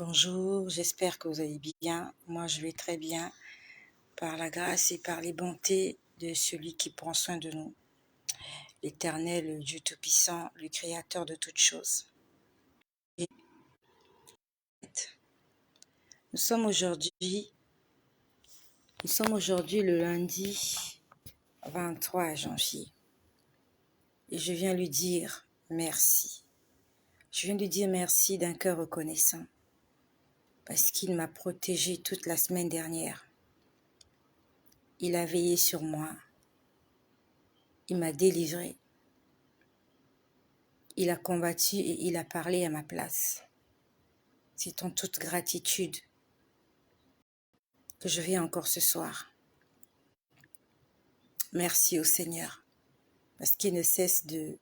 Bonjour, j'espère que vous allez bien. Moi, je vais très bien par la grâce et par les bontés de celui qui prend soin de nous, l'Éternel, le Dieu Tout-Puissant, le Créateur de toutes choses. Nous sommes aujourd'hui le lundi 23 janvier et je viens lui dire merci. Je viens lui dire merci d'un cœur reconnaissant parce qu'il m'a protégée toute la semaine dernière. Il a veillé sur moi. Il m'a délivré. Il a combattu et il a parlé à ma place. C'est en toute gratitude que je viens encore ce soir. Merci au Seigneur, parce qu'il ne cesse de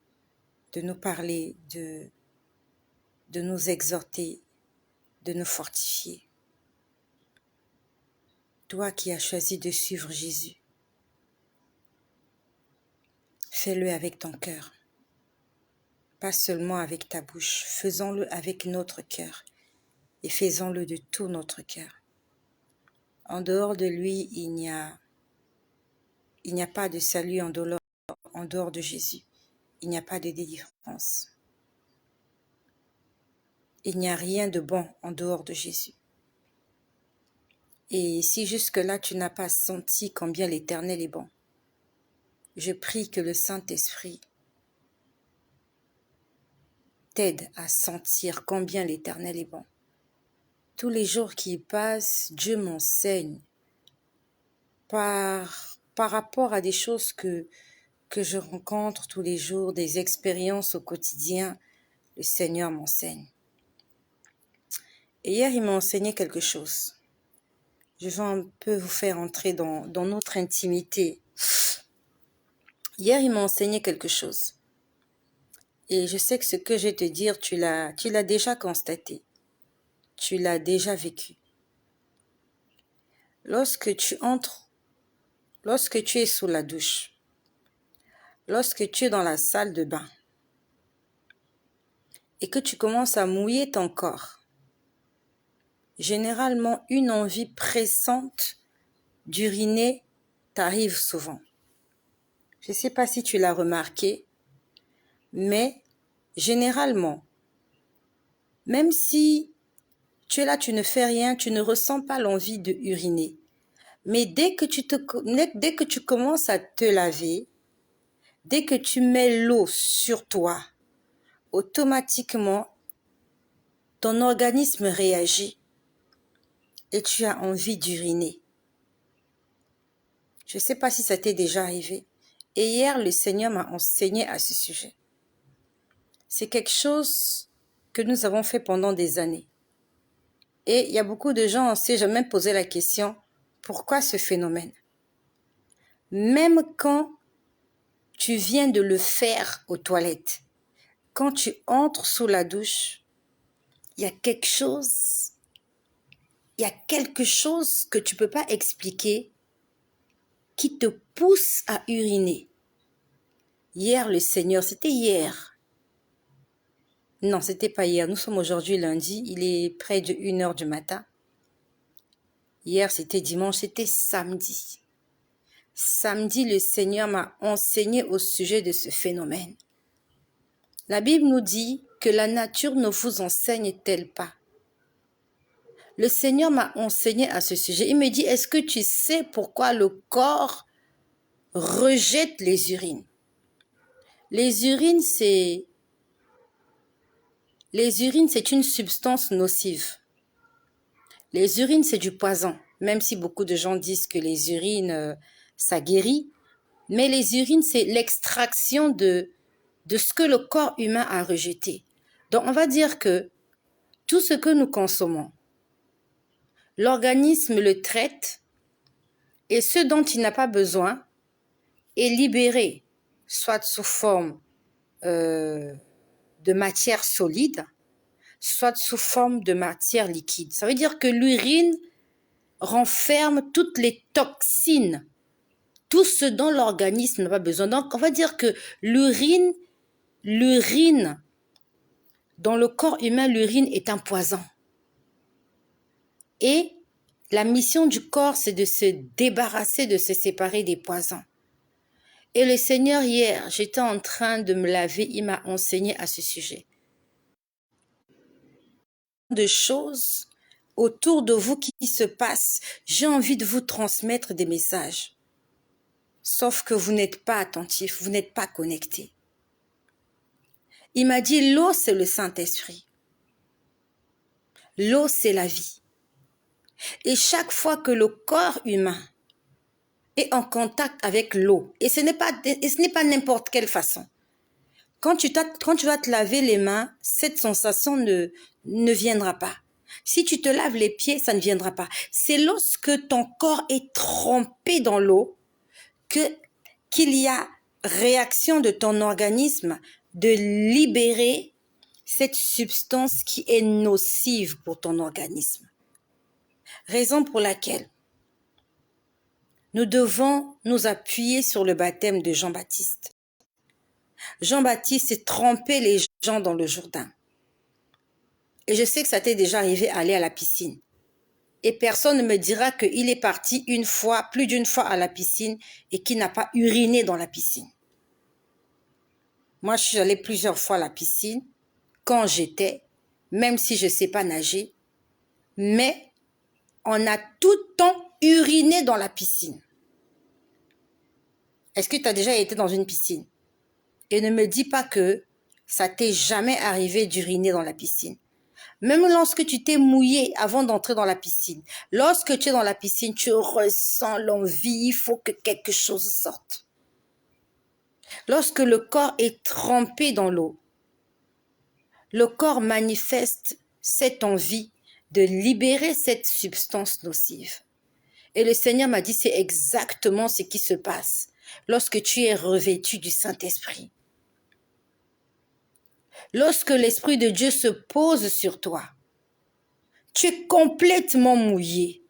nous parler, de nous exhorter, de nous fortifier. Toi qui as choisi de suivre Jésus, fais-le avec ton cœur, pas seulement avec ta bouche, faisons-le avec notre cœur et faisons-le de tout notre cœur. En dehors de lui, il n'y a pas de salut en dehors de Jésus. Il n'y a pas de délivrance. Il n'y a rien de bon en dehors de Jésus. Et si jusque-là tu n'as pas senti combien l'Éternel est bon, je prie que le Saint-Esprit t'aide à sentir combien l'Éternel est bon. Tous les jours qui passent, Dieu m'enseigne par rapport à des choses que je rencontre tous les jours, des expériences au quotidien, le Seigneur m'enseigne. Et hier, il m'a enseigné quelque chose. Je vais un peu vous faire entrer dans notre intimité. Hier, il m'a enseigné quelque chose. Et je sais que ce que je vais te dire, tu l'as déjà constaté. Tu l'as déjà vécu. Lorsque tu es sous la douche, lorsque tu es dans la salle de bain et que tu commences à mouiller ton corps, généralement une envie pressante d'uriner t'arrive souvent. Je ne sais pas si tu l'as remarqué, mais généralement, même si tu es là, tu ne fais rien, tu ne ressens pas l'envie de uriner. Mais dès que tu commences à te laver, dès que tu mets l'eau sur toi, automatiquement, ton organisme réagit et tu as envie d'uriner. Je ne sais pas si ça t'est déjà arrivé. Et hier, le Seigneur m'a enseigné à ce sujet. C'est quelque chose que nous avons fait pendant des années. Et il y a beaucoup de gens, on s'est jamais posé la question, pourquoi ce phénomène? Même quand tu viens de le faire aux toilettes, quand tu entres sous la douche, il y a quelque chose que tu ne peux pas expliquer qui te pousse à uriner. Hier, le Seigneur, c'était hier. Non, c'était pas hier. Nous sommes aujourd'hui lundi. Il est près de 1h du matin. Hier, c'était dimanche. C'était samedi. Samedi, le Seigneur m'a enseigné au sujet de ce phénomène. La Bible nous dit que la nature ne vous enseigne-t-elle pas? Le Seigneur m'a enseigné à ce sujet. Il me dit, est-ce que tu sais pourquoi le corps rejette les urines? Les urines, c'est une substance nocive. Les urines, c'est du poison. Même si beaucoup de gens disent que les urines, ça guérit. Mais les urines, c'est l'extraction de ce que le corps humain a rejeté. Donc, on va dire que tout ce que nous consommons, l'organisme le traite et ce dont il n'a pas besoin est libéré, soit sous forme de matière solide, soit sous forme de matière liquide. Ça veut dire que l'urine renferme toutes les toxines, tout ce dont l'organisme n'a pas besoin. Donc, on va dire que l'urine, dans le corps humain, l'urine est un poison. Et la mission du corps, c'est de se débarrasser, de se séparer des poisons. Et le Seigneur, hier, j'étais en train de me laver, il m'a enseigné à ce sujet. De choses autour de vous qui se passent, j'ai envie de vous transmettre des messages. Sauf que vous n'êtes pas attentif, vous n'êtes pas connecté. Il m'a dit, l'eau, c'est le Saint-Esprit. L'eau, c'est la vie. Et chaque fois que le corps humain est en contact avec l'eau, et ce n'est pas n'importe quelle façon, quand tu vas te laver les mains, cette sensation ne viendra pas. Si tu te laves les pieds, ça ne viendra pas. C'est lorsque ton corps est trempé dans l'eau qu'il y a réaction de ton organisme de libérer cette substance qui est nocive pour ton organisme. Raison pour laquelle nous devons nous appuyer sur le baptême de Jean-Baptiste. Jean-Baptiste trempait les gens dans le Jourdain. Et je sais que ça t'est déjà arrivé aller à la piscine. Et personne ne me dira qu'il est parti une fois, plus d'une fois à la piscine et qu'il n'a pas uriné dans la piscine. Moi, je suis allée plusieurs fois à la piscine quand j'étais, même si je ne sais pas nager, mais on a tout le temps uriné dans la piscine. Est-ce que tu as déjà été dans une piscine? Et ne me dis pas que ça t'est jamais arrivé d'uriner dans la piscine. Même lorsque tu t'es mouillé avant d'entrer dans la piscine, lorsque tu es dans la piscine, tu ressens l'envie, il faut que quelque chose sorte. Lorsque le corps est trempé dans l'eau, le corps manifeste cette envie de libérer cette substance nocive. Et le Seigneur m'a dit, c'est exactement ce qui se passe lorsque tu es revêtu du Saint-Esprit. Lorsque l'Esprit de Dieu se pose sur toi, tu es complètement mouillé.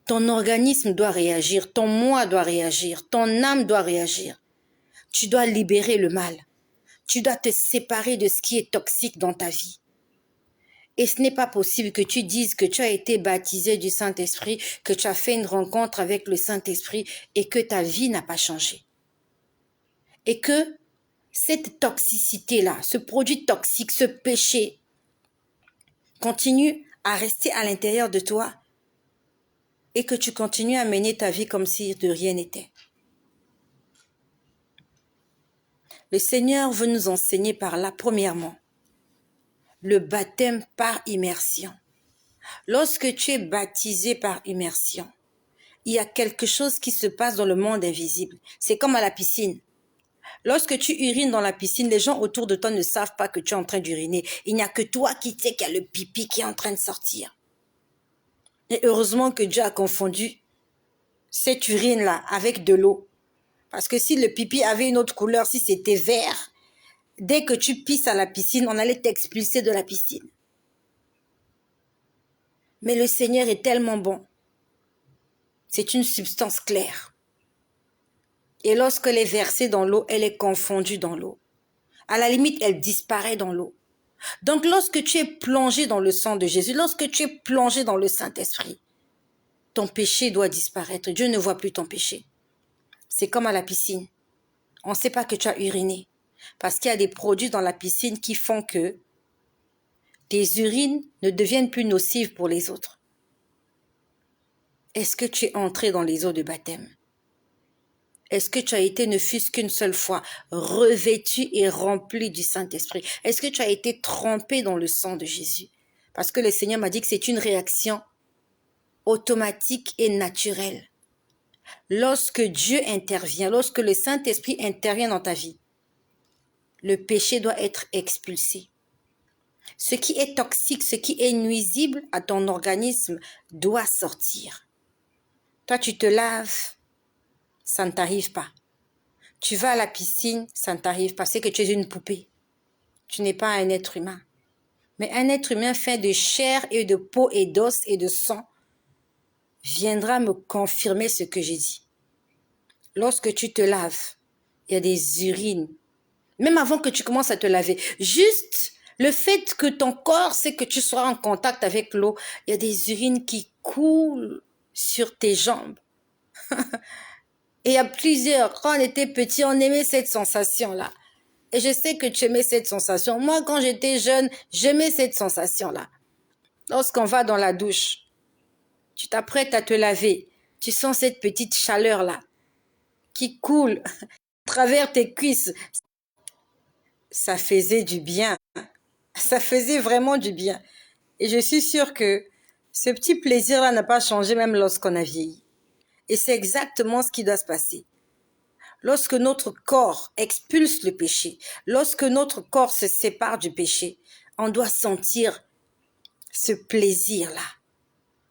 Ton organisme doit réagir, ton moi doit réagir, ton âme doit réagir. Tu dois libérer le mal. Tu dois te séparer de ce qui est toxique dans ta vie. Et ce n'est pas possible que tu dises que tu as été baptisé du Saint-Esprit, que tu as fait une rencontre avec le Saint-Esprit et que ta vie n'a pas changé. Et que cette toxicité-là, ce produit toxique, ce péché, continue à rester à l'intérieur de toi et que tu continues à mener ta vie comme si de rien n'était. Le Seigneur veut nous enseigner par là, premièrement, le baptême par immersion. Lorsque tu es baptisé par immersion, il y a quelque chose qui se passe dans le monde invisible. C'est comme à la piscine. Lorsque tu urines dans la piscine, les gens autour de toi ne savent pas que tu es en train d'uriner. Il n'y a que toi qui sais qu'il y a le pipi qui est en train de sortir. Et heureusement que Dieu a confondu cette urine-là avec de l'eau. Parce que si le pipi avait une autre couleur, si c'était vert, dès que tu pisses à la piscine, on allait t'expulser de la piscine. Mais le Seigneur est tellement bon. C'est une substance claire. Et lorsqu'elle est versée dans l'eau, elle est confondue dans l'eau. À la limite, elle disparaît dans l'eau. Donc lorsque tu es plongé dans le sang de Jésus, lorsque tu es plongé dans le Saint-Esprit, ton péché doit disparaître. Dieu ne voit plus ton péché. C'est comme à la piscine. On ne sait pas que tu as uriné. Parce qu'il y a des produits dans la piscine qui font que tes urines ne deviennent plus nocives pour les autres. Est-ce que tu es entré dans les eaux de baptême? Est-ce que tu as été, ne fût-ce qu'une seule fois, revêtu et rempli du Saint-Esprit? Est-ce que tu as été trempé dans le sang de Jésus? Parce que le Seigneur m'a dit que c'est une réaction automatique et naturelle. Lorsque Dieu intervient, lorsque le Saint-Esprit intervient dans ta vie, le péché doit être expulsé. Ce qui est toxique, ce qui est nuisible à ton organisme doit sortir. Toi, tu te laves, ça ne t'arrive pas. Tu vas à la piscine, ça ne t'arrive pas. C'est que tu es une poupée. Tu n'es pas un être humain. Mais un être humain fait de chair et de peau et d'os et de sang viendra me confirmer ce que j'ai dit. Lorsque tu te laves, il y a des urines. Même avant que tu commences à te laver, juste Le fait que ton corps, c'est que tu sois en contact avec l'eau, il y a des urines qui coulent sur tes jambes. Et il y a plusieurs. Quand on était petit, on aimait cette sensation-là. Et je sais que tu aimais cette sensation. Moi, quand j'étais jeune, j'aimais cette sensation-là. Lorsqu'on va dans la douche, tu t'apprêtes à te laver, tu sens cette petite chaleur-là qui coule à travers tes cuisses. Ça faisait du bien. Ça faisait vraiment du bien. Et je suis sûre que ce petit plaisir-là n'a pas changé même lorsqu'on a vieilli. Et c'est exactement ce qui doit se passer. Lorsque notre corps expulse le péché, lorsque notre corps se sépare du péché, on doit sentir ce plaisir-là.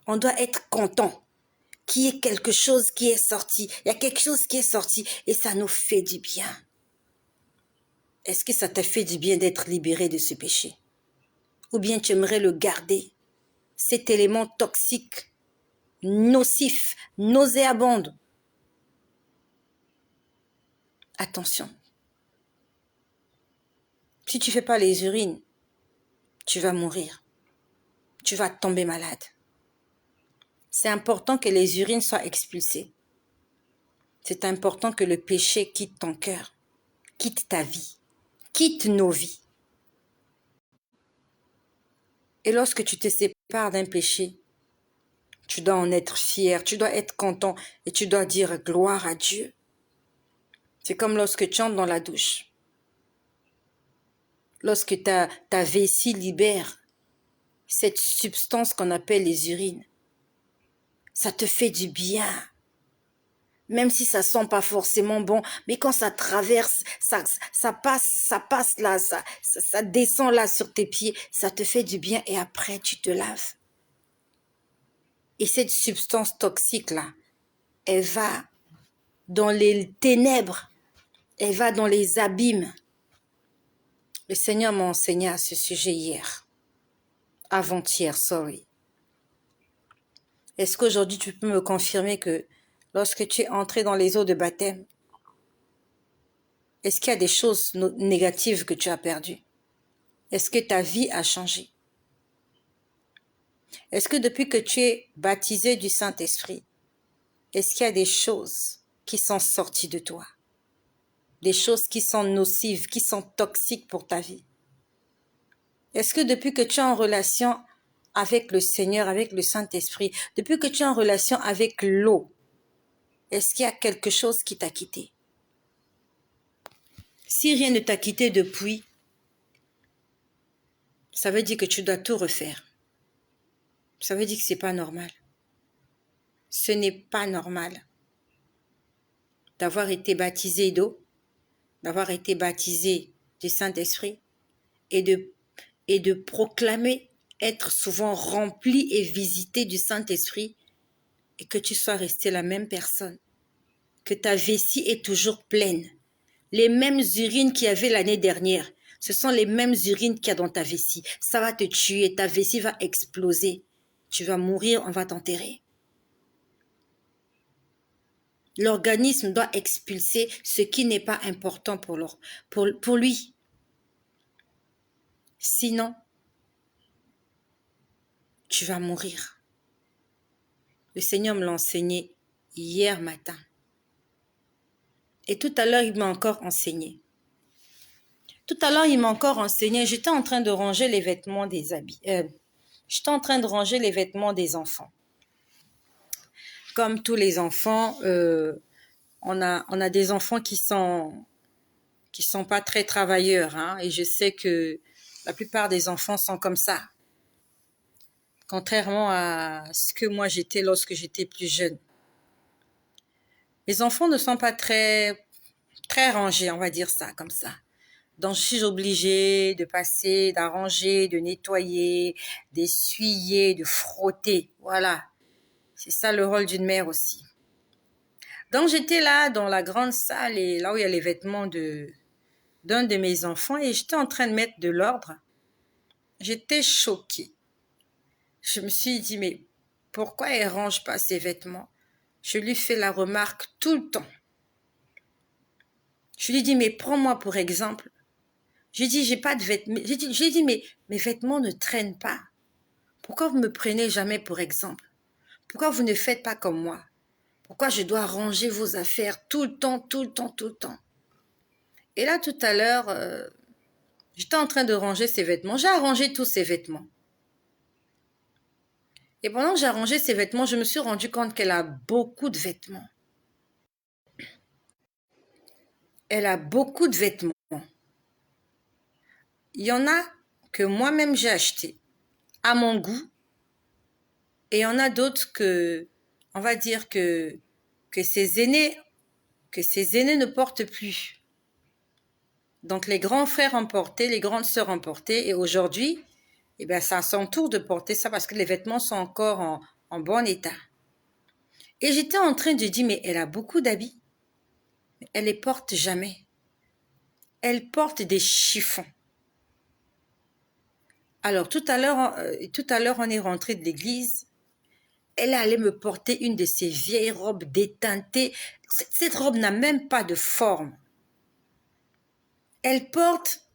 On doit être content qu'il y ait quelque chose qui est sorti. Il y a quelque chose qui est sorti et ça nous fait du bien. Est-ce que ça t'a fait du bien d'être libéré de ce péché? Ou bien tu aimerais le garder, cet élément toxique, nocif, nauséabonde? Attention. Si tu ne fais pas les urines, tu vas mourir. Tu vas tomber malade. C'est important que les urines soient expulsées. C'est important que le péché quitte ton cœur, quitte ta vie, quitte nos vies. Et lorsque tu te sépares d'un péché, tu dois en être fier, tu dois être content et tu dois dire gloire à Dieu. C'est comme lorsque tu entres dans la douche. Lorsque ta vessie libère cette substance qu'on appelle les urines, ça te fait du bien. Même si ça sent pas forcément bon, mais quand ça traverse, ça passe là, ça descend là sur tes pieds, ça te fait du bien et après tu te laves. Et cette substance toxique là, elle va dans les ténèbres, elle va dans les abîmes. Le Seigneur m'a enseigné à ce sujet hier, avant-hier, sorry. Est-ce qu'aujourd'hui tu peux me confirmer que lorsque tu es entré dans les eaux de baptême, est-ce qu'il y a des choses négatives que tu as perdues? Est-ce que ta vie a changé? Est-ce que depuis que tu es baptisé du Saint-Esprit, est-ce qu'il y a des choses qui sont sorties de toi? Des choses qui sont nocives, qui sont toxiques pour ta vie? Est-ce que depuis que tu es en relation avec le Seigneur, avec le Saint-Esprit, depuis que tu es en relation avec l'eau, est-ce qu'il y a quelque chose qui t'a quitté? Si rien ne t'a quitté depuis, ça veut dire que tu dois tout refaire. Ça veut dire que ce n'est pas normal. Ce n'est pas normal d'avoir été baptisé d'eau, d'avoir été baptisé du Saint-Esprit et de proclamer être souvent rempli et visité du Saint-Esprit et que tu sois resté la même personne, que ta vessie est toujours pleine. Les mêmes urines qu'il y avait l'année dernière, ce sont les mêmes urines qu'il y a dans ta vessie. Ça va te tuer, ta vessie va exploser. Tu vas mourir, on va t'enterrer. L'organisme doit expulser ce qui n'est pas important pour lui. Sinon, tu vas mourir. Le Seigneur me l'a enseigné hier matin. Et tout à l'heure, il m'a encore enseigné. Tout à l'heure, il m'a encore enseigné. J'étais en train de ranger les vêtements des habits. J'étais en train de ranger les vêtements des enfants. Comme tous les enfants, on a des enfants qui sont pas très travailleurs, hein, et je sais que la plupart des enfants sont comme ça. Contrairement à ce que moi j'étais lorsque j'étais plus jeune. Les enfants ne sont pas très rangés, on va dire ça, comme ça. Donc, je suis obligée de passer, d'arranger, de nettoyer, d'essuyer, de frotter. Voilà. C'est ça le rôle d'une mère aussi. Donc, j'étais là dans la grande salle et là où il y a les vêtements d'un de mes enfants et j'étais en train de mettre de l'ordre. J'étais choquée. Je me suis dit, mais pourquoi elle ne range pas ses vêtements? Je lui fais la remarque tout le temps. Je lui dis, mais prends-moi pour exemple. J'ai dit, j'ai pas de vêtements. J'ai dit, mais mes vêtements ne traînent pas. Pourquoi vous me prenez jamais pour exemple? Pourquoi vous ne faites pas comme moi? Pourquoi je dois ranger vos affaires tout le temps, tout le temps, tout le temps? Et là, tout à l'heure, j'étais en train de ranger ses vêtements. J'ai arrangé tous ses vêtements. Et pendant que j'ai arrangé ses vêtements, je me suis rendu compte qu'elle a beaucoup de vêtements. Elle a beaucoup de vêtements. Il y en a que moi-même j'ai acheté à mon goût. Et il y en a d'autres que, on va dire que ses aînés ne portent plus. Donc les grands frères en portaient, les grandes sœurs en portaient. Et aujourd'hui, eh bien, c'est à son tour de porter ça parce que les vêtements sont encore en bon état. Et j'étais en train de dire, mais elle a beaucoup d'habits. Elle les porte jamais. Elle porte des chiffons. Alors, tout à l'heure, on est rentré de l'église. Elle allait me porter une de ces vieilles robes déteintées. Cette robe n'a même pas de forme. Elle porte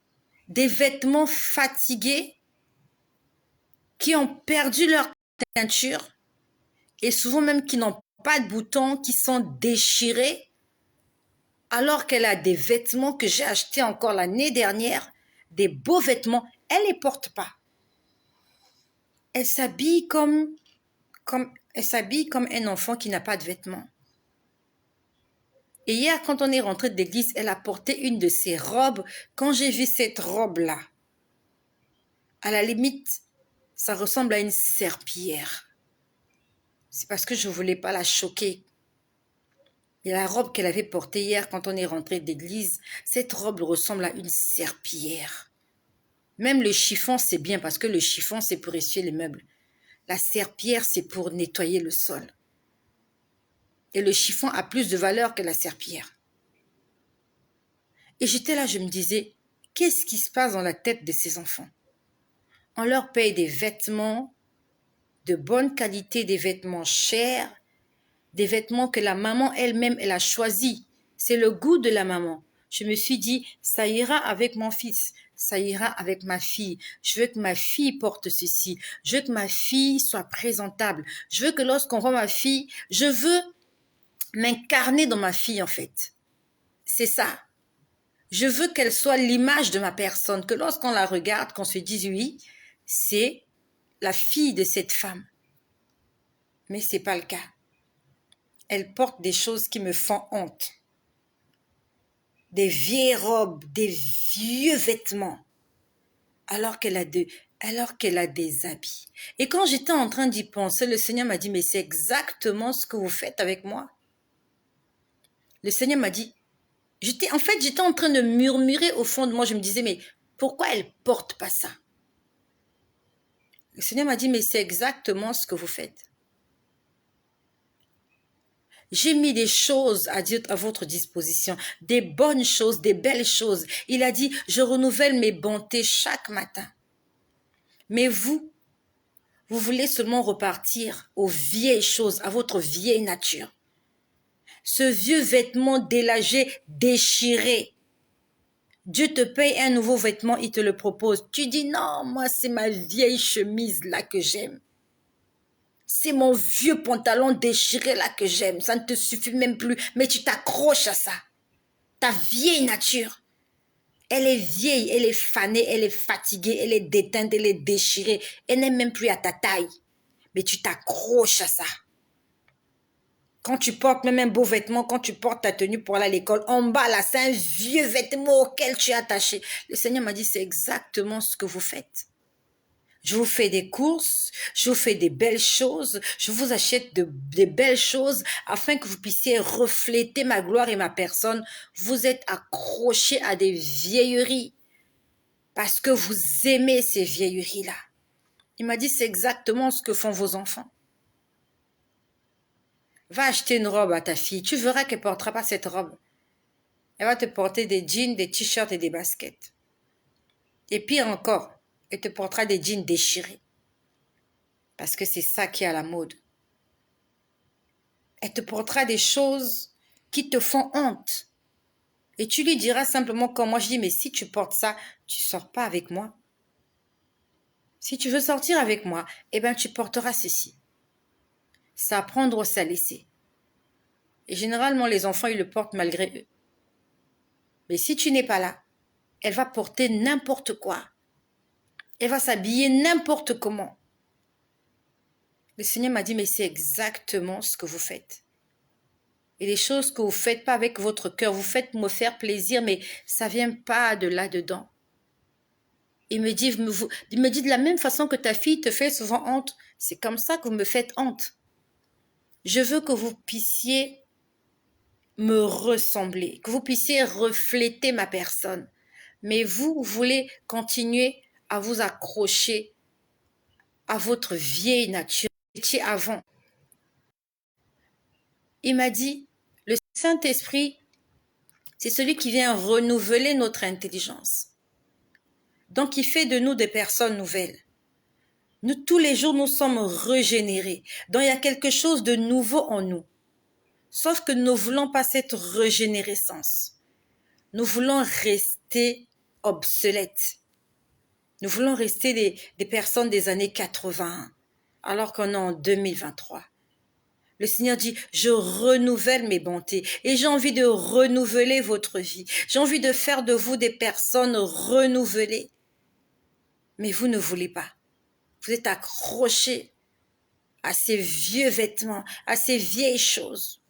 des vêtements fatigués qui ont perdu leur teinture et souvent même qui n'ont pas de boutons, qui sont déchirés, alors qu'elle a des vêtements que j'ai achetés encore l'année dernière, des beaux vêtements, elle ne les porte pas. Elle s'habille comme un enfant qui n'a pas de vêtements. Et hier, quand on est rentré de l'église, elle a porté une de ses robes. Quand j'ai vu cette robe-là, à la limite, ça ressemble à une serpillière. C'est parce que je ne voulais pas la choquer. Et la robe qu'elle avait portée hier quand on est rentré d'église, cette robe ressemble à une serpillière. Même le chiffon, c'est bien parce que le chiffon, c'est pour essuyer les meubles. La serpillière, c'est pour nettoyer le sol. Et le chiffon a plus de valeur que la serpillière. Et j'étais là, je me disais, qu'est-ce qui se passe dans la tête de ces enfants? On leur paye des vêtements de bonne qualité, des vêtements chers, des vêtements que la maman elle-même, elle a choisis. C'est le goût de la maman. Je me suis dit, ça ira avec mon fils, ça ira avec ma fille. Je veux que ma fille porte ceci. Je veux que ma fille soit présentable. Je veux que lorsqu'on voit ma fille, je veux m'incarner dans ma fille en fait. C'est ça. Je veux qu'elle soit l'image de ma personne, que lorsqu'on la regarde, qu'on se dise oui, c'est la fille de cette femme. Mais ce n'est pas le cas. Elle porte des choses qui me font honte. Des vieilles robes, des vieux vêtements, alors qu'elle a des habits. Et quand j'étais en train d'y penser, le Seigneur m'a dit, mais c'est exactement ce que vous faites avec moi. Le Seigneur m'a dit, j'étais en train de murmurer au fond de moi, je me disais, mais pourquoi elle porte pas ça? Le Seigneur m'a dit, mais c'est exactement ce que vous faites. J'ai mis des choses à votre disposition, des bonnes choses, des belles choses. Il a dit, je renouvelle mes bontés chaque matin. Mais vous voulez seulement repartir aux vieilles choses, à votre vieille nature. Ce vieux vêtement délagé, déchiré. Dieu te paye un nouveau vêtement, il te le propose. Tu dis non, moi c'est ma vieille chemise là que j'aime. C'est mon vieux pantalon déchiré là que j'aime. Ça ne te suffit même plus, mais tu t'accroches à ça. Ta vieille nature. Elle est vieille, elle est fanée, elle est fatiguée, elle est déteinte, elle est déchirée. Elle n'est même plus à ta taille. Mais tu t'accroches à ça. Quand tu portes même un beau vêtement, quand tu portes ta tenue pour aller à l'école, en bas là, c'est un vieux vêtement auquel tu es attaché. Le Seigneur m'a dit, c'est exactement ce que vous faites. Je vous fais des courses, je vous fais des belles choses, je vous achète des belles choses afin que vous puissiez refléter ma gloire et ma personne. Vous êtes accrochés à des vieilleries parce que vous aimez ces vieilleries-là. Il m'a dit, c'est exactement ce que font vos enfants. Va acheter une robe à ta fille, tu verras qu'elle ne portera pas cette robe. Elle va te porter des jeans, des t-shirts et des baskets. Et pire encore, elle te portera des jeans déchirés. Parce que c'est ça qui est à la mode. Elle te portera des choses qui te font honte. Et tu lui diras simplement comme moi, je dis, mais si tu portes ça, tu sors pas avec moi. Si tu veux sortir avec moi, eh ben tu porteras ceci. C'est à prendre ou c'est à laisser. Et généralement, les enfants, ils le portent malgré eux. Mais si tu n'es pas là, elle va porter n'importe quoi. Elle va s'habiller n'importe comment. Le Seigneur m'a dit, mais c'est exactement ce que vous faites. Et les choses que vous faites pas avec votre cœur, vous faites me faire plaisir, mais ça vient pas de là-dedans. Il me dit de la même façon que ta fille te fait souvent honte, c'est comme ça que vous me faites honte. Je veux que vous puissiez me ressembler, que vous puissiez refléter ma personne. Mais vous voulez continuer à vous accrocher à votre vieille nature, étiez avant. Il m'a dit, le Saint-Esprit, c'est celui qui vient renouveler notre intelligence. Donc, il fait de nous des personnes nouvelles. Nous, tous les jours, nous sommes régénérés. Donc, il y a quelque chose de nouveau en nous. Sauf que nous ne voulons pas cette régénérescence. Nous voulons rester obsolètes. Nous voulons rester des personnes des années 80, alors qu'on est en 2023. Le Seigneur dit, je renouvelle mes bontés et j'ai envie de renouveler votre vie. J'ai envie de faire de vous des personnes renouvelées. Mais vous ne voulez pas. Vous êtes accrochés à ces vieux vêtements, à ces vieilles choses.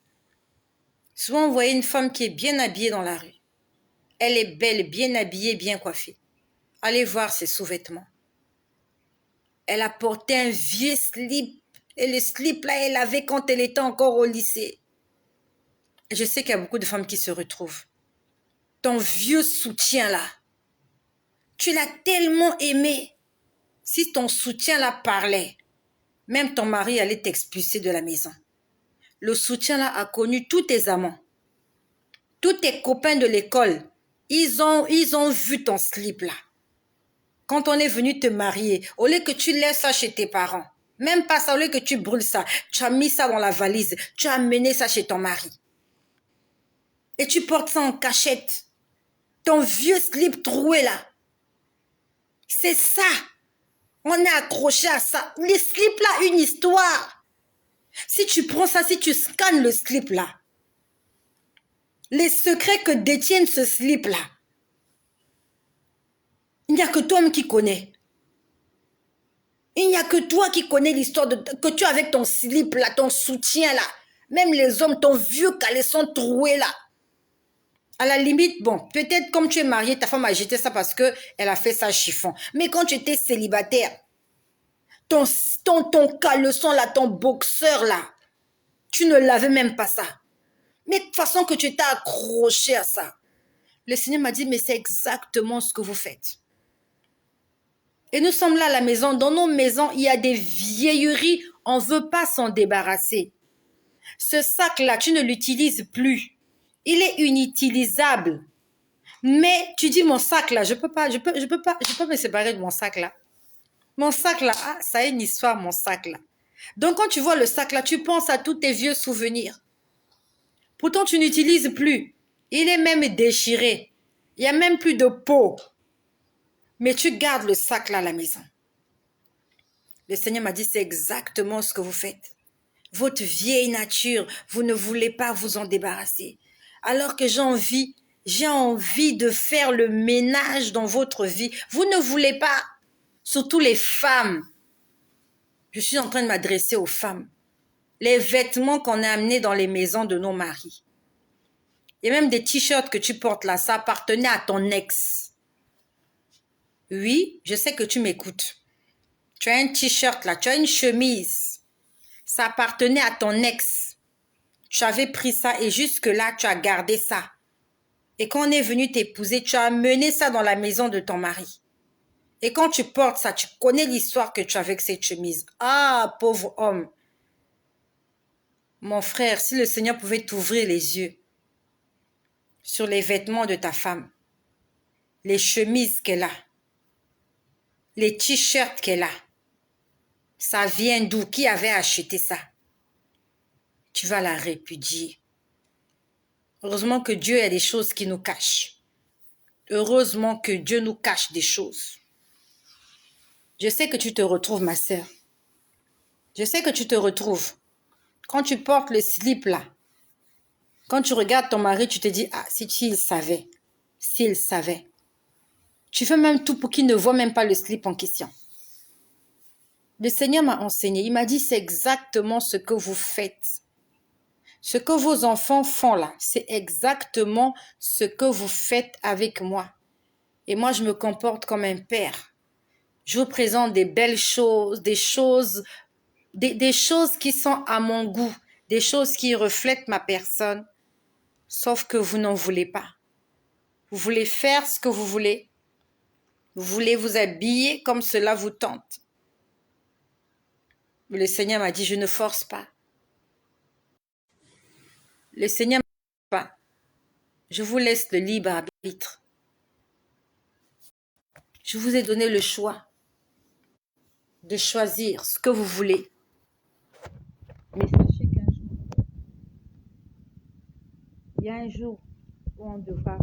Souvent, vous voyez une femme qui est bien habillée dans la rue. Elle est belle, bien habillée, bien coiffée. Allez voir ses sous-vêtements. Elle a porté un vieux slip. Et le slip, là, elle l'avait quand elle était encore au lycée. Et je sais qu'il y a beaucoup de femmes qui se retrouvent. Ton vieux soutien, là, tu l'as tellement aimé. Si ton soutien, là, parlait, même ton mari allait t'expulser de la maison. Le soutien, là, a connu tous tes amants. Tous tes copains de l'école, ils ont vu ton slip, là. Quand on est venu te marier, au lieu que tu laisses ça chez tes parents, même pas ça, au lieu que tu brûles ça, tu as mis ça dans la valise, tu as amené ça chez ton mari. Et tu portes ça en cachette. Ton vieux slip troué là. C'est ça. On est accroché à ça. Les slips là, une histoire. Si tu prends ça, si tu scannes le slip là, les secrets que détiennent ce slip là, il n'y a que toi-même qui connais. Il n'y a que toi qui connais l'histoire que tu as avec ton slip là, ton soutien là. Même les hommes, ton vieux caleçon troué là. À la limite, bon, peut-être comme tu es marié, ta femme a jeté ça parce qu'elle a fait ça chiffon. Mais quand tu étais célibataire, ton caleçon là, ton boxeur là, tu ne l'avais même pas ça. Mais de toute façon que tu t'es accroché à ça. Le Seigneur m'a dit, mais c'est exactement ce que vous faites. Et nous sommes là à la maison. Dans nos maisons, il y a des vieilleries. On ne veut pas s'en débarrasser. Ce sac-là, tu ne l'utilises plus. Il est inutilisable. Mais tu dis, mon sac-là, je peux pas me séparer de mon sac-là. Mon sac-là, ah, ça a une histoire, mon sac-là. Donc, quand tu vois le sac-là, tu penses à tous tes vieux souvenirs. Pourtant, tu n'utilises plus. Il est même déchiré. Il n'y a même plus de peau. Mais tu gardes le sac-là à la maison. Le Seigneur m'a dit, c'est exactement ce que vous faites. Votre vieille nature, vous ne voulez pas vous en débarrasser. Alors que j'ai envie de faire le ménage dans votre vie. Vous ne voulez pas, surtout les femmes. Je suis en train de m'adresser aux femmes. Les vêtements qu'on a amenés dans les maisons de nos maris. Il y a même des t-shirts que tu portes là, ça appartenait à ton ex. Oui, je sais que tu m'écoutes. Tu as un t-shirt là, tu as une chemise. Ça appartenait à ton ex. Tu avais pris ça et jusque-là, tu as gardé ça. Et quand on est venu t'épouser, tu as amené ça dans la maison de ton mari. Et quand tu portes ça, tu connais l'histoire que tu as avec cette chemise. Ah, pauvre homme. Mon frère, si le Seigneur pouvait t'ouvrir les yeux sur les vêtements de ta femme, les chemises qu'elle a, les t-shirts qu'elle a, ça vient d'où? Qui avait acheté ça? Tu vas la répudier. Heureusement que Dieu a des choses qui nous cachent. Heureusement que Dieu nous cache des choses. Je sais que tu te retrouves, ma sœur. Je sais que tu te retrouves. Quand tu portes le slip là, quand tu regardes ton mari, tu te dis, ah, si il savait, s'il savait. Tu fais même tout pour qu'il ne voit même pas le slip en question. Le Seigneur m'a enseigné, il m'a dit, c'est exactement ce que vous faites. Ce que vos enfants font là, c'est exactement ce que vous faites avec moi. Et moi, je me comporte comme un père. Je vous présente des belles choses, des choses qui sont à mon goût, des choses qui reflètent ma personne, sauf que vous n'en voulez pas. Vous voulez faire ce que vous voulez. Vous voulez vous habiller comme cela vous tente. Mais le Seigneur m'a dit, je ne force pas. Le Seigneur m'a dit, pas. Je vous laisse le libre arbitre. Je vous ai donné le choix de choisir ce que vous voulez. Mais sachez qu'un jour, il y a un jour où on devra.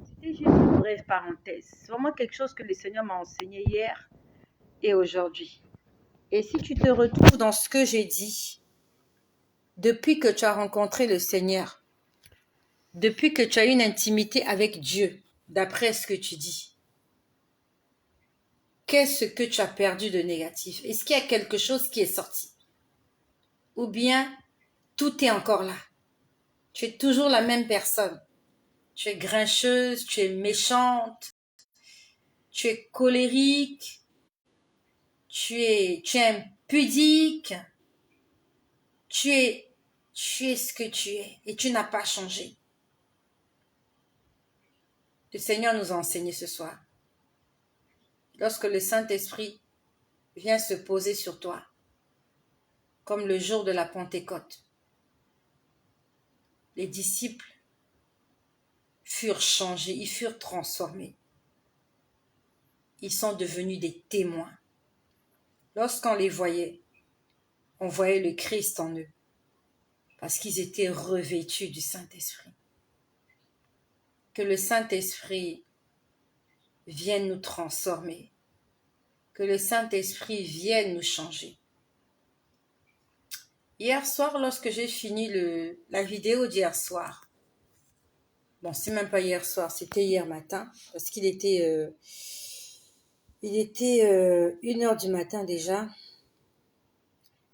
C'était juste une brève parenthèse. C'est vraiment quelque chose que le Seigneur m'a enseigné hier et aujourd'hui. Et si tu te retrouves dans ce que j'ai dit, depuis que tu as rencontré le Seigneur, depuis que tu as une intimité avec Dieu, d'après ce que tu dis, qu'est-ce que tu as perdu de négatif? Est-ce qu'il y a quelque chose qui est sorti? Ou bien tout est encore là? Tu es toujours la même personne. Tu es grincheuse, tu es méchante, tu es colérique, tu es impudique, tu es ce que tu es et tu n'as pas changé. Le Seigneur nous a enseigné ce soir. Lorsque le Saint-Esprit vient se poser sur toi, comme le jour de la Pentecôte, les disciples furent changés, ils furent transformés. Ils sont devenus des témoins. Lorsqu'on les voyait, on voyait le Christ en eux, parce qu'ils étaient revêtus du Saint-Esprit. Que le Saint-Esprit vienne nous transformer, que le Saint-Esprit vienne nous changer. Hier soir, lorsque j'ai fini la vidéo d'hier soir, bon, c'est même pas hier soir, c'était hier matin, parce qu'il était 1h du matin déjà.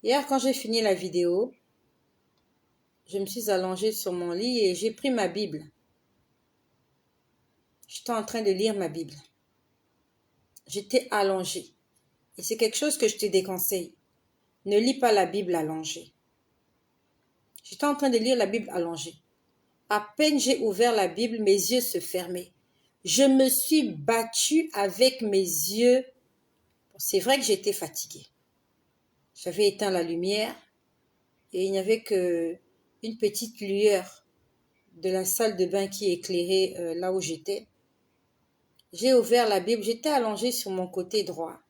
Hier, quand j'ai fini la vidéo, je me suis allongée sur mon lit et j'ai pris ma Bible. J'étais en train de lire ma Bible. J'étais allongée. Et c'est quelque chose que je te déconseille. Ne lis pas la Bible allongée. J'étais en train de lire la Bible allongée. À peine j'ai ouvert la Bible, mes yeux se fermaient. Je me suis battue avec mes yeux. C'est vrai que j'étais fatiguée. J'avais éteint la lumière et il n'y avait que une petite lueur de la salle de bain qui éclairait là où j'étais. J'ai ouvert la Bible, j'étais allongée sur mon côté droit.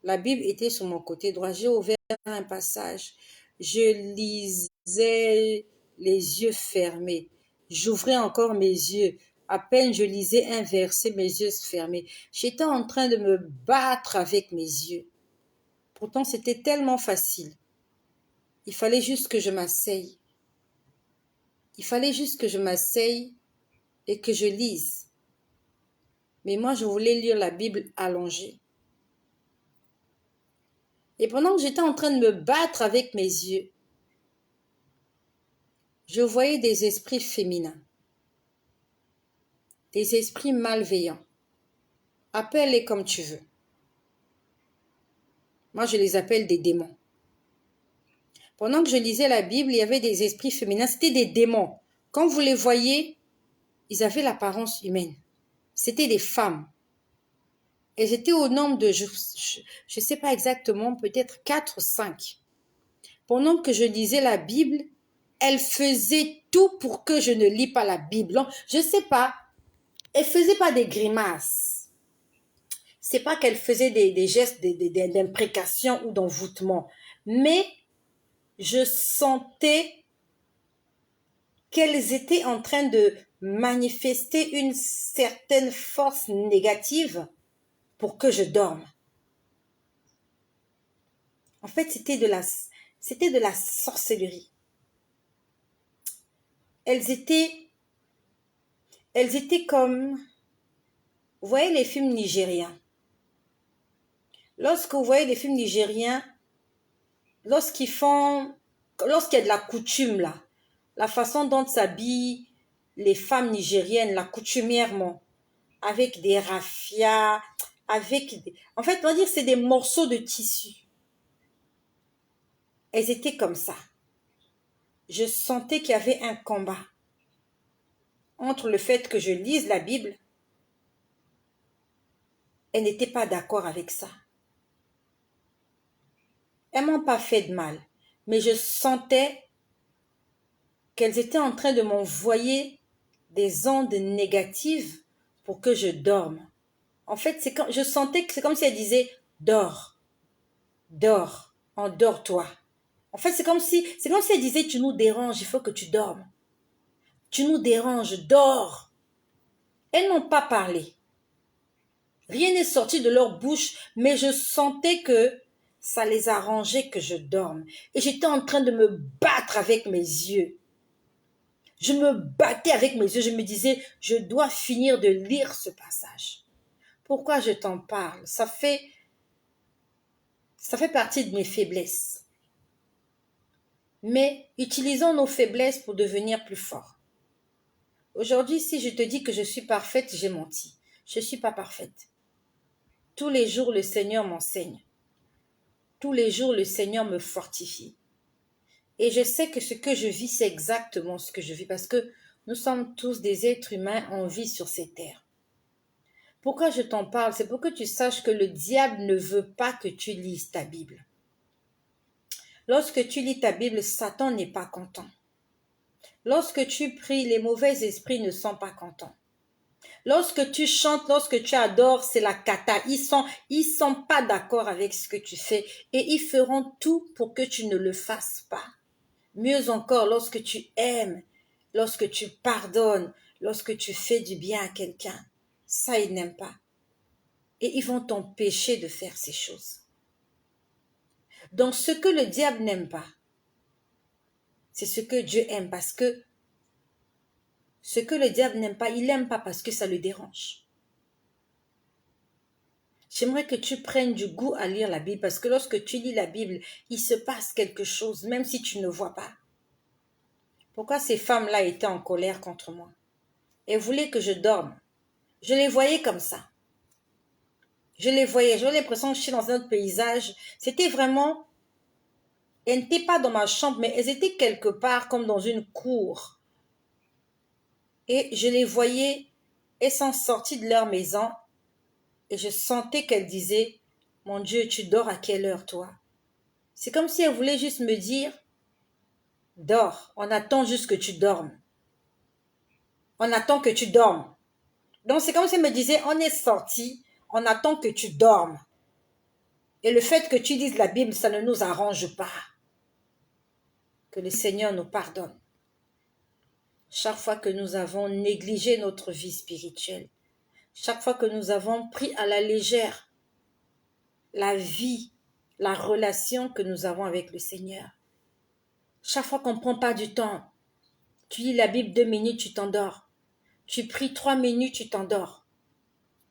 La Bible était sur mon côté droit. J'ai ouvert un passage. Je lisais les yeux fermés. J'ouvrais encore mes yeux. À peine je lisais un verset, mes yeux fermés. J'étais en train de me battre avec mes yeux. Pourtant, c'était tellement facile. Il fallait juste que je m'asseye. Il fallait juste que je m'asseye et que je lise. Mais moi, je voulais lire la Bible allongée. Et pendant que j'étais en train de me battre avec mes yeux, je voyais des esprits féminins, des esprits malveillants. Appelle-les comme tu veux. Moi, je les appelle des démons. Pendant que je lisais la Bible, il y avait des esprits féminins. C'était des démons. Quand vous les voyez, ils avaient l'apparence humaine. C'était des femmes. Elles étaient au nombre de, je ne sais pas exactement, peut-être 4 ou 5. Pendant que je lisais la Bible, elles faisaient tout pour que je ne lis pas la Bible. Je ne sais pas. Elles ne faisaient pas des grimaces. C'est pas qu'elles faisaient des gestes d'imprécation ou d'envoûtement. Mais je sentais qu'elles étaient en train de manifester une certaine force négative pour que je dorme. En fait, c'était de la sorcellerie. Elles étaient comme, vous voyez les films nigériens. Lorsque vous voyez les films nigériens, lorsqu'il y a de la coutume là, la façon dont s'habillent les femmes nigériennes, la coutumièrement, avec des raffias, en fait, on va dire c'est des morceaux de tissu. Elles étaient comme ça. Je sentais qu'il y avait un combat entre le fait que je lise la Bible. Elles n'étaient pas d'accord avec ça. Elles m'ont pas fait de mal, mais je sentais qu'elles étaient en train de m'envoyer des ondes négatives pour que je dorme. En fait, je sentais que c'est comme si elles disaient dors, dors, endors-toi. En fait, c'est comme si elles disaient tu nous déranges, il faut que tu dormes. Tu nous déranges, dors. Elles n'ont pas parlé. Rien n'est sorti de leur bouche, mais je sentais que ça les arrangeait que je dorme. Et j'étais en train de me battre avec mes yeux. Je me battais avec mes yeux, je me disais, je dois finir de lire ce passage. Pourquoi je t'en parle? Ça fait partie de mes faiblesses. Mais utilisons nos faiblesses pour devenir plus forts. Aujourd'hui, si je te dis que je suis parfaite, j'ai menti. Je ne suis pas parfaite. Tous les jours, le Seigneur m'enseigne. Tous les jours, le Seigneur me fortifie. Et je sais que ce que je vis, c'est exactement ce que je vis parce que nous sommes tous des êtres humains en vie sur ces terres. Pourquoi je t'en parle? C'est pour que tu saches que le diable ne veut pas que tu lises ta Bible. Lorsque tu lis ta Bible, Satan n'est pas content. Lorsque tu pries, les mauvais esprits ne sont pas contents. Lorsque tu chantes, lorsque tu adores, c'est la cata. Ils sont pas d'accord avec ce que tu fais et ils feront tout pour que tu ne le fasses pas. Mieux encore, lorsque tu aimes, lorsque tu pardonnes, lorsque tu fais du bien à quelqu'un, ça ils n'aiment pas. Et ils vont t'empêcher de faire ces choses. Donc ce que le diable n'aime pas, c'est ce que Dieu aime parce que ce que le diable n'aime pas, il n'aime pas parce que ça le dérange. J'aimerais que tu prennes du goût à lire la Bible parce que lorsque tu lis la Bible, il se passe quelque chose, même si tu ne vois pas. Pourquoi ces femmes-là étaient en colère contre moi? Elles voulaient que je dorme. Je les voyais comme ça. Je les voyais, j'avais l'impression que je suis dans un autre paysage. C'était vraiment... Elles n'étaient pas dans ma chambre, mais elles étaient quelque part comme dans une cour. Et je les voyais, elles sont sorties de leur maison et je sentais qu'elles disaient, mon Dieu, tu dors à quelle heure toi? C'est comme si elles voulaient juste me dire, dors, on attend juste que tu dormes. On attend que tu dormes. Donc c'est comme si elles me disaient, on est sortis, on attend que tu dormes. Et le fait que tu lises la Bible, ça ne nous arrange pas. Que le Seigneur nous pardonne. Chaque fois que nous avons négligé notre vie spirituelle, chaque fois que nous avons pris à la légère la vie, la relation que nous avons avec le Seigneur, chaque fois qu'on ne prend pas du temps, tu lis la Bible 2 minutes, tu t'endors. Tu pries 3 minutes, tu t'endors.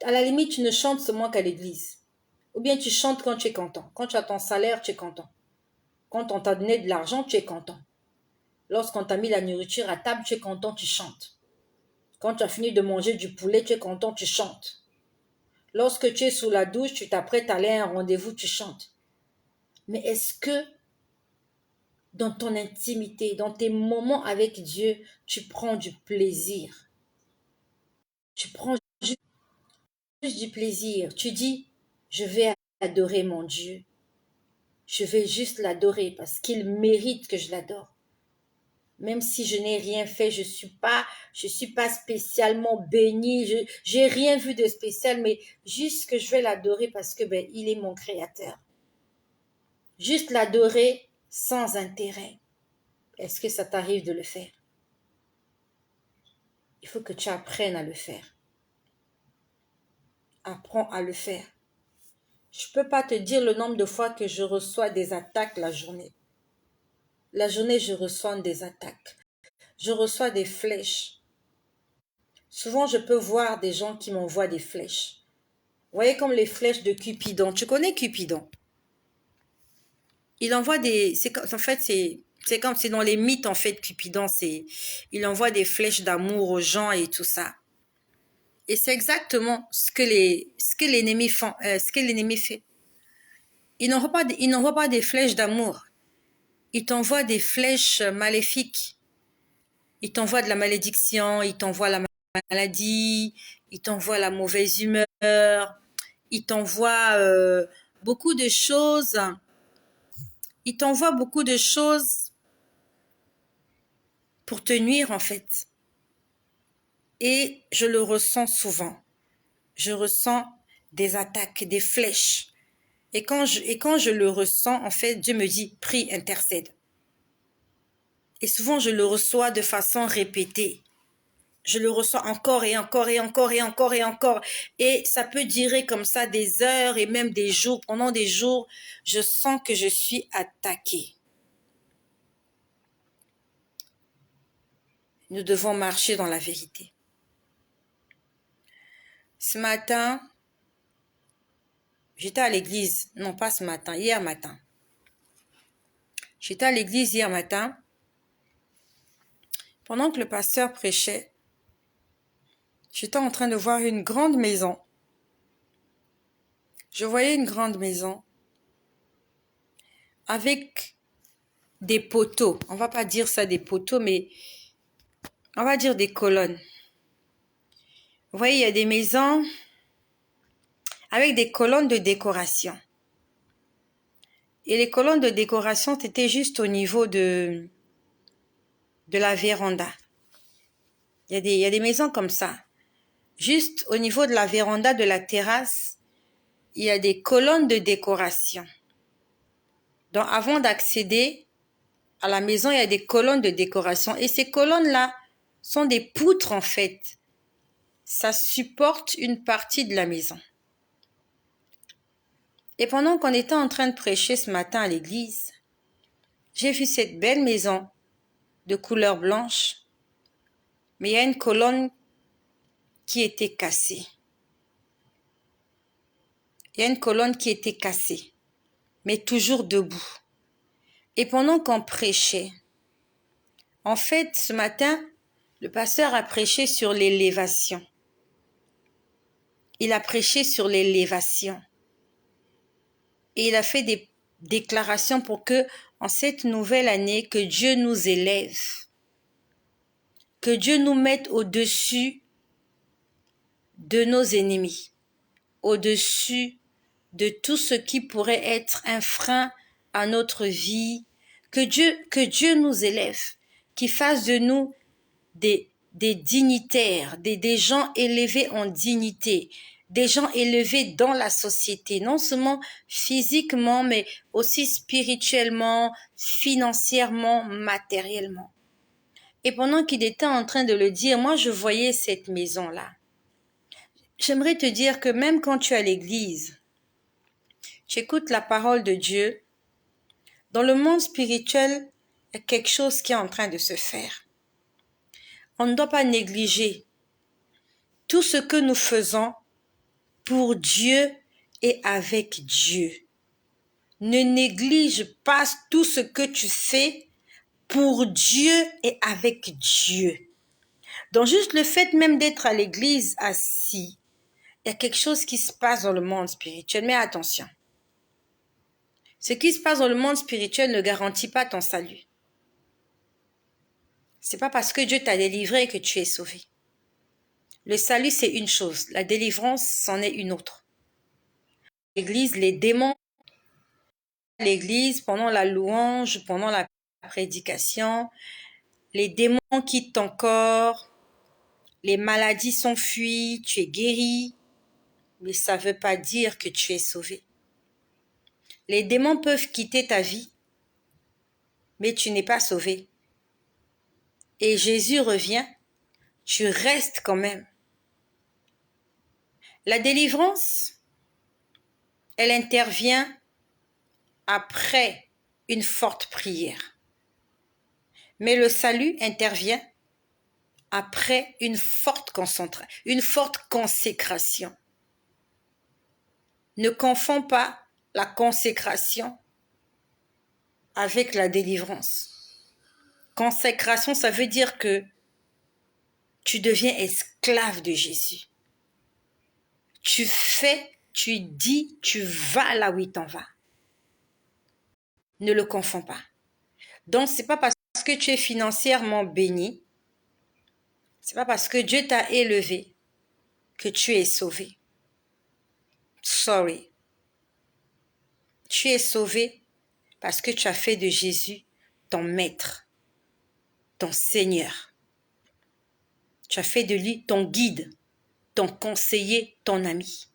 À la limite, tu ne chantes seulement qu'à l'église. Ou bien tu chantes quand tu es content. Quand tu as ton salaire, tu es content. Quand on t'a donné de l'argent, tu es content. Lorsqu'on t'a mis la nourriture à table, tu es content, tu chantes. Quand tu as fini de manger du poulet, tu es content, tu chantes. Lorsque tu es sous la douche, tu t'apprêtes à aller à un rendez-vous, tu chantes. Mais est-ce que dans ton intimité, dans tes moments avec Dieu, tu prends du plaisir? Tu prends juste du plaisir. Tu dis, je vais adorer mon Dieu. Je vais juste l'adorer parce qu'il mérite que je l'adore. Même si je n'ai rien fait, je suis pas spécialement bénie, j'ai rien vu de spécial, mais juste que je vais l'adorer parce que il est mon créateur. Juste l'adorer sans intérêt. Est-ce que ça t'arrive de le faire? Il faut que tu apprennes à le faire. Apprends à le faire. Je ne peux pas te dire le nombre de fois que je reçois des attaques la journée. La journée, je reçois des attaques. Je reçois des flèches. Souvent, je peux voir des gens qui m'envoient des flèches. Vous voyez comme les flèches de Cupidon. Tu connais Cupidon? Il envoie des... En fait, c'est comme c'est dans les mythes, en fait, Cupidon. Il envoie des flèches d'amour aux gens et tout ça. Et c'est exactement ce que l'ennemi fait. Il n'envoie pas des flèches d'amour. Il t'envoie des flèches maléfiques. Il t'envoie de la malédiction, il t'envoie la maladie, il t'envoie la mauvaise humeur, il t'envoie beaucoup de choses. Il t'envoie beaucoup de choses pour te nuire en fait. Et je le ressens souvent. Je ressens des attaques, des flèches. Et quand je le ressens, en fait, Dieu me dit, prie, intercède. Et souvent, je le reçois de façon répétée. Je le reçois encore et encore et encore et encore et encore. Et ça peut durer comme ça des heures et même des jours. Pendant des jours, je sens que je suis attaquée. Nous devons marcher dans la vérité. Ce matin, j'étais à l'église. Non, pas ce matin, hier matin. J'étais à l'église hier matin. Pendant que le pasteur prêchait, j'étais en train de voir une grande maison. Je voyais une grande maison avec des poteaux. On va pas dire ça des poteaux, mais on va dire des colonnes. Vous voyez, il y a des maisons avec des colonnes de décoration. Et les colonnes de décoration, c'était juste au niveau de la véranda. Il y a des maisons comme ça. Juste au niveau de la véranda de la terrasse, il y a des colonnes de décoration. Donc, avant d'accéder à la maison, il y a des colonnes de décoration. Et ces colonnes-là sont des poutres, en fait. Ça supporte une partie de la maison. Et pendant qu'on était en train de prêcher ce matin à l'église, j'ai vu cette belle maison de couleur blanche, mais il y a une colonne qui était cassée. Il y a une colonne qui était cassée, mais toujours debout. Et pendant qu'on prêchait, en fait, ce matin, le pasteur a prêché sur l'élévation. Il a prêché sur l'élévation. Et il a fait des déclarations pour que, en cette nouvelle année, que Dieu nous élève. Que Dieu nous mette au-dessus de nos ennemis. Au-dessus de tout ce qui pourrait être un frein à notre vie. Que Dieu nous élève. Qu'il fasse de nous des dignitaires, des gens élevés en dignité, des gens élevés dans la société, non seulement physiquement, mais aussi spirituellement, financièrement, matériellement. Et pendant qu'il était en train de le dire, moi je voyais cette maison-là. J'aimerais te dire que même quand tu es à l'église, tu écoutes la parole de Dieu, dans le monde spirituel, il y a quelque chose qui est en train de se faire. On ne doit pas négliger tout ce que nous faisons pour Dieu et avec Dieu. Ne néglige pas tout ce que tu fais pour Dieu et avec Dieu. Donc juste le fait même d'être à l'église assis, il y a quelque chose qui se passe dans le monde spirituel. Mais attention, ce qui se passe dans le monde spirituel ne garantit pas ton salut. C'est pas parce que Dieu t'a délivré que tu es sauvé. Le salut, c'est une chose. La délivrance, c'en est une autre. L'église, les démons, l'église, pendant la louange, pendant la prédication, les démons quittent ton corps, les maladies s'enfuient, tu es guéri, mais ça ne veut pas dire que tu es sauvé. Les démons peuvent quitter ta vie, mais tu n'es pas sauvé. Et Jésus revient tu restes quand même. La délivrance, elle intervient après une forte prière. Mais le salut intervient après une forte concentration, une forte consécration. Ne confonds pas la consécration avec la délivrance. Consécration, ça veut dire que tu deviens esclave de Jésus. Tu fais, tu dis, tu vas là où il t'en va. Ne le confonds pas. Donc, c'est pas parce que tu es financièrement béni, c'est pas parce que Dieu t'a élevé que tu es sauvé. Sorry. Tu es sauvé parce que tu as fait de Jésus ton maître, ton Seigneur. Tu as fait de lui ton guide, ton conseiller, ton ami.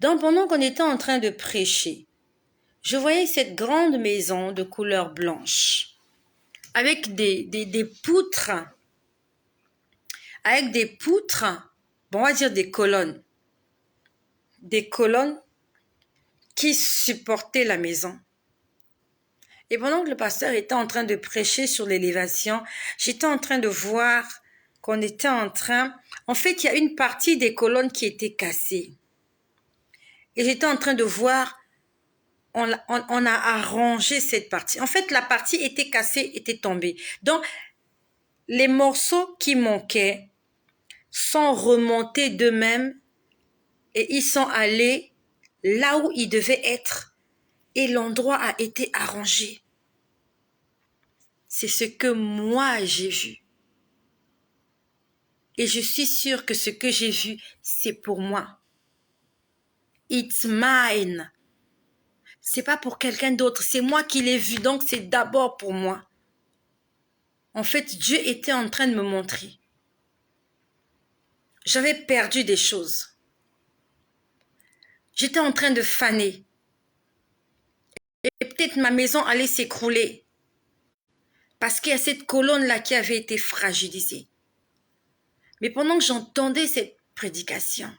Donc, pendant qu'on était en train de prêcher, je voyais cette grande maison de couleur blanche, avec des poutres, bon, on va dire des colonnes qui supportaient la maison. Et pendant que le pasteur était en train de prêcher sur l'élévation, j'étais en train de voir qu'on était en train... En fait, il y a une partie des colonnes qui était cassée. Et j'étais en train de voir, on a arrangé cette partie. En fait, la partie était cassée, était tombée. Donc, les morceaux qui manquaient sont remontés d'eux-mêmes et ils sont allés là où ils devaient être. Et l'endroit a été arrangé. C'est ce que moi j'ai vu. Et je suis sûre que ce que j'ai vu, c'est pour moi. It's mine. C'est pas pour quelqu'un d'autre, c'est moi qui l'ai vu, donc c'est d'abord pour moi. En fait, Dieu était en train de me montrer. J'avais perdu des choses. J'étais en train de faner. Et peut-être ma maison allait s'écrouler. Parce qu'il y a cette colonne-là qui avait été fragilisée. Mais pendant que j'entendais cette prédication,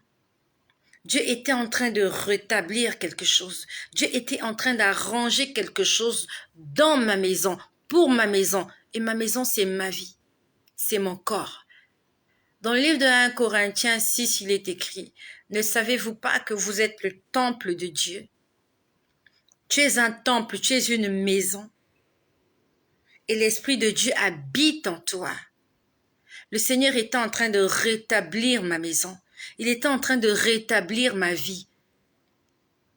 Dieu était en train de rétablir quelque chose. Dieu était en train d'arranger quelque chose dans ma maison, pour ma maison. Et ma maison, c'est ma vie. C'est mon corps. Dans le livre de 1 Corinthiens 6, il est écrit, « Ne savez-vous pas que vous êtes le temple de Dieu? Tu es un temple, tu es une maison. Et l'Esprit de Dieu habite en toi. » Le Seigneur était en train de rétablir ma maison. Il était en train de rétablir ma vie.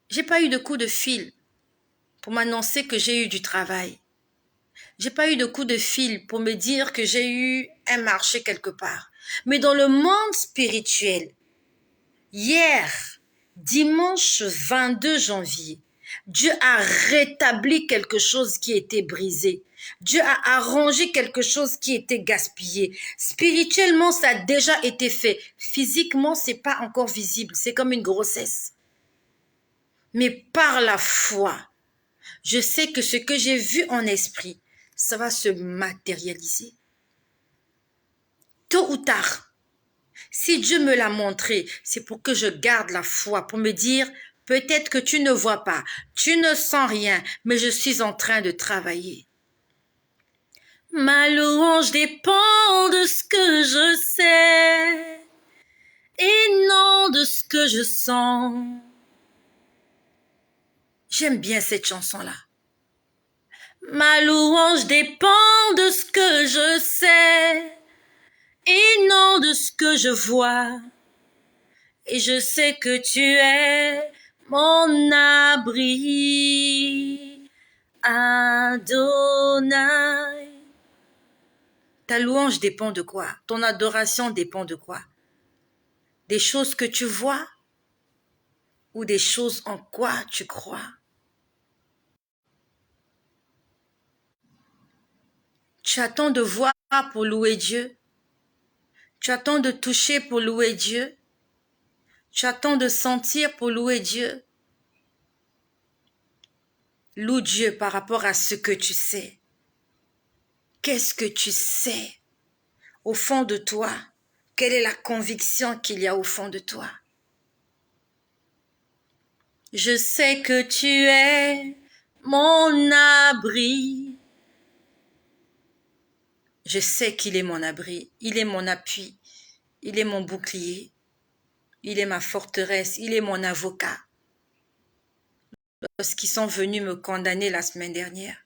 J'ai pas eu de coup de fil pour m'annoncer que j'ai eu du travail. J'ai pas eu de coup de fil pour me dire que j'ai eu un marché quelque part. Mais dans le monde spirituel, hier, dimanche 22 janvier, Dieu a rétabli quelque chose qui était brisé. Dieu a arrangé quelque chose qui était gaspillé. Spirituellement, ça a déjà été fait. Physiquement, c'est pas encore visible. C'est comme une grossesse. Mais par la foi, je sais que ce que j'ai vu en esprit, ça va se matérialiser. Tôt ou tard, si Dieu me l'a montré, c'est pour que je garde la foi, pour me dire, peut-être que tu ne vois pas, tu ne sens rien, mais je suis en train de travailler. Ma louange dépend de ce que je sais et non de ce que je sens. J'aime bien cette chanson-là. Ma louange dépend de ce que je sais et non de ce que je vois. Et je sais que tu es mon abri, Adonai. Ta louange dépend de quoi? Ton adoration dépend de quoi? Des choses que tu vois ou des choses en quoi tu crois? Tu attends de voir pour louer Dieu? Tu attends de toucher pour louer Dieu? Tu attends de sentir pour louer Dieu? Loue Dieu par rapport à ce que tu sais. Qu'est-ce que tu sais? au fond de toi, quelle est la conviction qu'il y a au fond de toi? Je sais que tu es mon abri. Je sais qu'il est mon abri, il est mon appui, il est mon bouclier, il est ma forteresse, il est mon avocat. Lorsqu'ils sont venus me condamner la semaine dernière,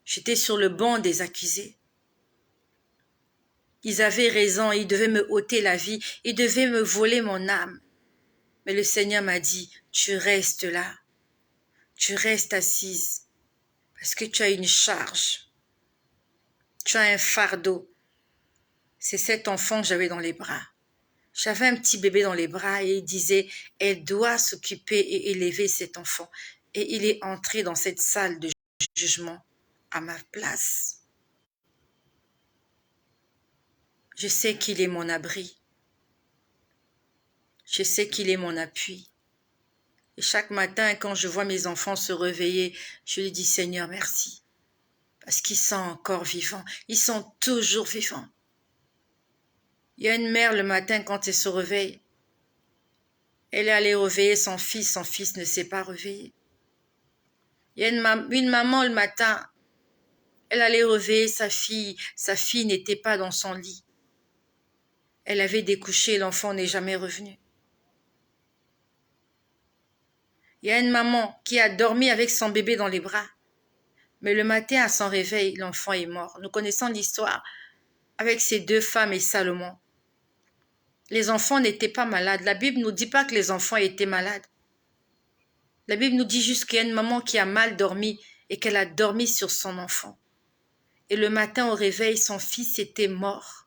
j'étais sur le banc des accusés. Ils avaient raison, ils devaient me ôter la vie, ils devaient me voler mon âme. Mais le Seigneur m'a dit, tu restes là, tu restes assise, parce que tu as une charge, tu as un fardeau. C'est cet enfant que j'avais dans les bras. J'avais un petit bébé dans les bras et il disait, elle doit s'occuper et élever cet enfant. Et il est entré dans cette salle de jugement à ma place. Je sais qu'il est mon abri. Je sais qu'il est mon appui. Et chaque matin, quand je vois mes enfants se réveiller, je lui dis, Seigneur, merci. Parce qu'ils sont encore vivants. Ils sont toujours vivants. Il y a une mère le matin quand elle se réveille. Elle est allée réveiller son fils ne s'est pas réveillé. Il y a une maman le matin, elle allait réveiller sa fille n'était pas dans son lit. Elle avait découché, l'enfant n'est jamais revenu. Il y a une maman qui a dormi avec son bébé dans les bras. Mais le matin, à son réveil, l'enfant est mort. Nous connaissons l'histoire avec ces deux femmes et Salomon. Les enfants n'étaient pas malades. La Bible ne nous dit pas que les enfants étaient malades. La Bible nous dit juste qu'il y a une maman qui a mal dormi et qu'elle a dormi sur son enfant. Et le matin au réveil, son fils était mort.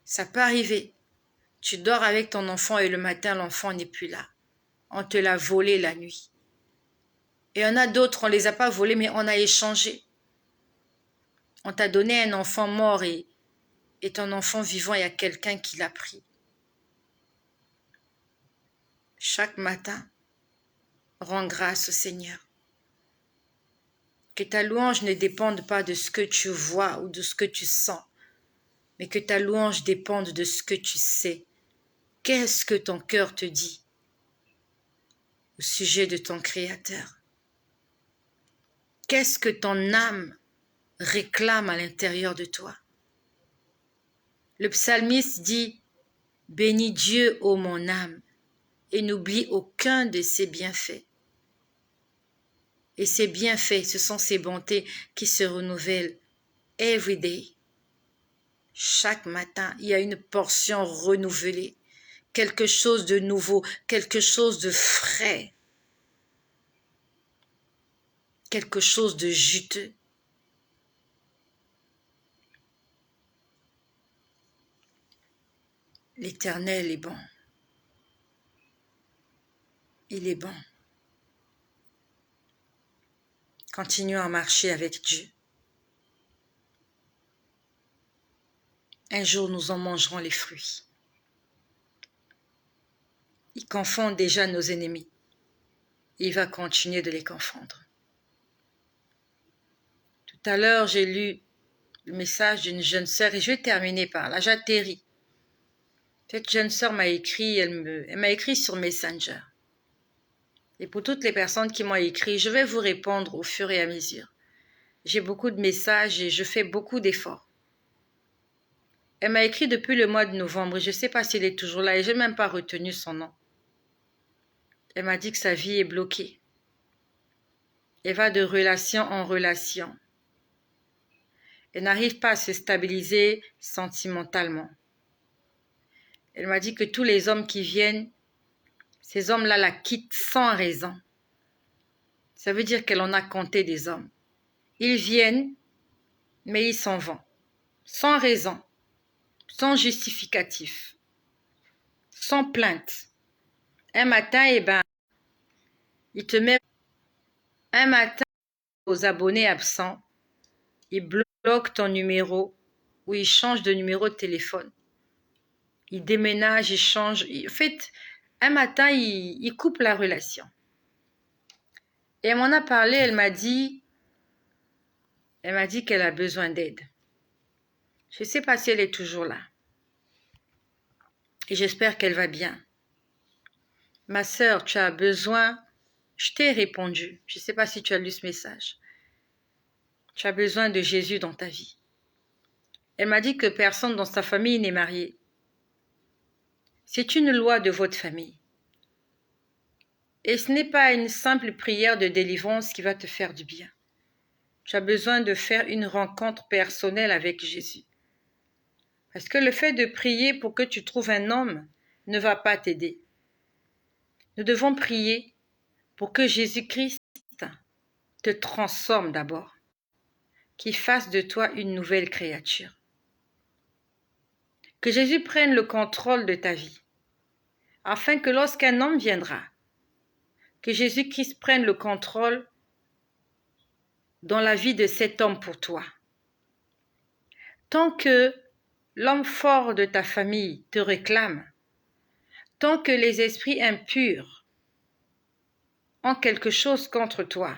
Ça peut arriver. Tu dors avec ton enfant et le matin, l'enfant n'est plus là. On te l'a volé la nuit. Et il y en a d'autres, on ne les a pas volés, mais on a échangé. On t'a donné un enfant mort et ton enfant vivant, il y a quelqu'un qui l'a pris. Chaque matin, rends grâce au Seigneur. Que ta louange ne dépende pas de ce que tu vois ou de ce que tu sens, mais que ta louange dépende de ce que tu sais. Qu'est-ce que ton cœur te dit au sujet de ton Créateur? Qu'est-ce que ton âme réclame à l'intérieur de toi? Le psalmiste dit « Bénis Dieu, ô mon âme, et n'oublie aucun de ses bienfaits. » Et ses bienfaits, ce sont ses bontés qui se renouvellent every day. Chaque matin, il y a une portion renouvelée, quelque chose de nouveau, quelque chose de frais, quelque chose de juteux. L'Éternel est bon. Il est bon. Continuons à marcher avec Dieu. Un jour, nous en mangerons les fruits. Il confond déjà nos ennemis. Il va continuer de les confondre. Tout à l'heure, j'ai lu le message d'une jeune sœur et je vais terminer par là. J'atterris. Cette jeune sœur m'a écrit, elle m'a écrit sur Messenger. Et pour toutes les personnes qui m'ont écrit, je vais vous répondre au fur et à mesure. J'ai beaucoup de messages et je fais beaucoup d'efforts. Elle m'a écrit depuis le mois de novembre. Je ne sais pas s'il est toujours là et je n'ai même pas retenu son nom. Elle m'a dit que sa vie est bloquée. Elle va de relation en relation. Elle n'arrive pas à se stabiliser sentimentalement. Elle m'a dit que tous les hommes qui viennent, ces hommes-là la quittent sans raison. Ça veut dire qu'elle en a compté des hommes. Ils viennent, mais ils s'en vont. Sans raison, sans justificatif, sans plainte. Un matin, il te met un matin aux abonnés absents, il bloque ton numéro ou il change de numéro de téléphone. Il déménage, il change. En fait, un matin, il coupe la relation. Et elle m'en a parlé, elle m'a dit qu'elle a besoin d'aide. Je ne sais pas si elle est toujours là. Et j'espère qu'elle va bien. Ma sœur, tu as besoin... Je t'ai répondu. Je ne sais pas si tu as lu ce message. Tu as besoin de Jésus dans ta vie. Elle m'a dit que personne dans sa famille n'est marié. C'est une loi de votre famille. Et ce n'est pas une simple prière de délivrance qui va te faire du bien. Tu as besoin de faire une rencontre personnelle avec Jésus. Parce que le fait de prier pour que tu trouves un homme ne va pas t'aider. Nous devons prier pour que Jésus-Christ te transforme d'abord, qu'il fasse de toi une nouvelle créature. Que Jésus prenne le contrôle de ta vie, afin que lorsqu'un homme viendra, que Jésus-Christ prenne le contrôle dans la vie de cet homme pour toi. Tant que l'homme fort de ta famille te réclame, tant que les esprits impurs ont quelque chose contre toi,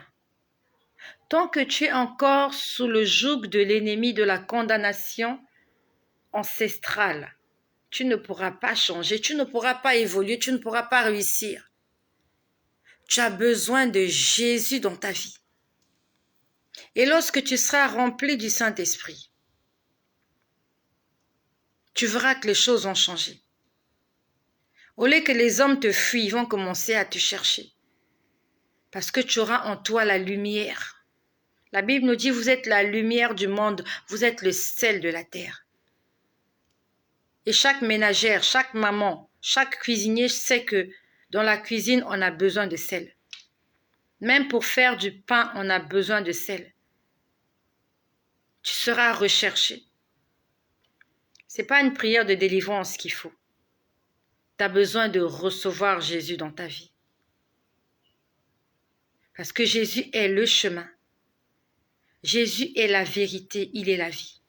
tant que tu es encore sous le joug de l'ennemi de la condamnation ancestrale, tu ne pourras pas changer, tu ne pourras pas évoluer, tu ne pourras pas réussir. Tu as besoin de Jésus dans ta vie. Et lorsque tu seras rempli du Saint-Esprit, tu verras que les choses ont changé. Au lieu que les hommes te fuient, ils vont commencer à te chercher. Parce que tu auras en toi la lumière. La Bible nous dit, vous êtes la lumière du monde, vous êtes le sel de la terre. Et chaque ménagère, chaque maman, chaque cuisinier sait que dans la cuisine, on a besoin de sel. Même pour faire du pain, on a besoin de sel. Tu seras recherché. Ce n'est pas une prière de délivrance qu'il faut. Tu as besoin de recevoir Jésus dans ta vie. Parce que Jésus est le chemin. Jésus est la vérité, il est la vie.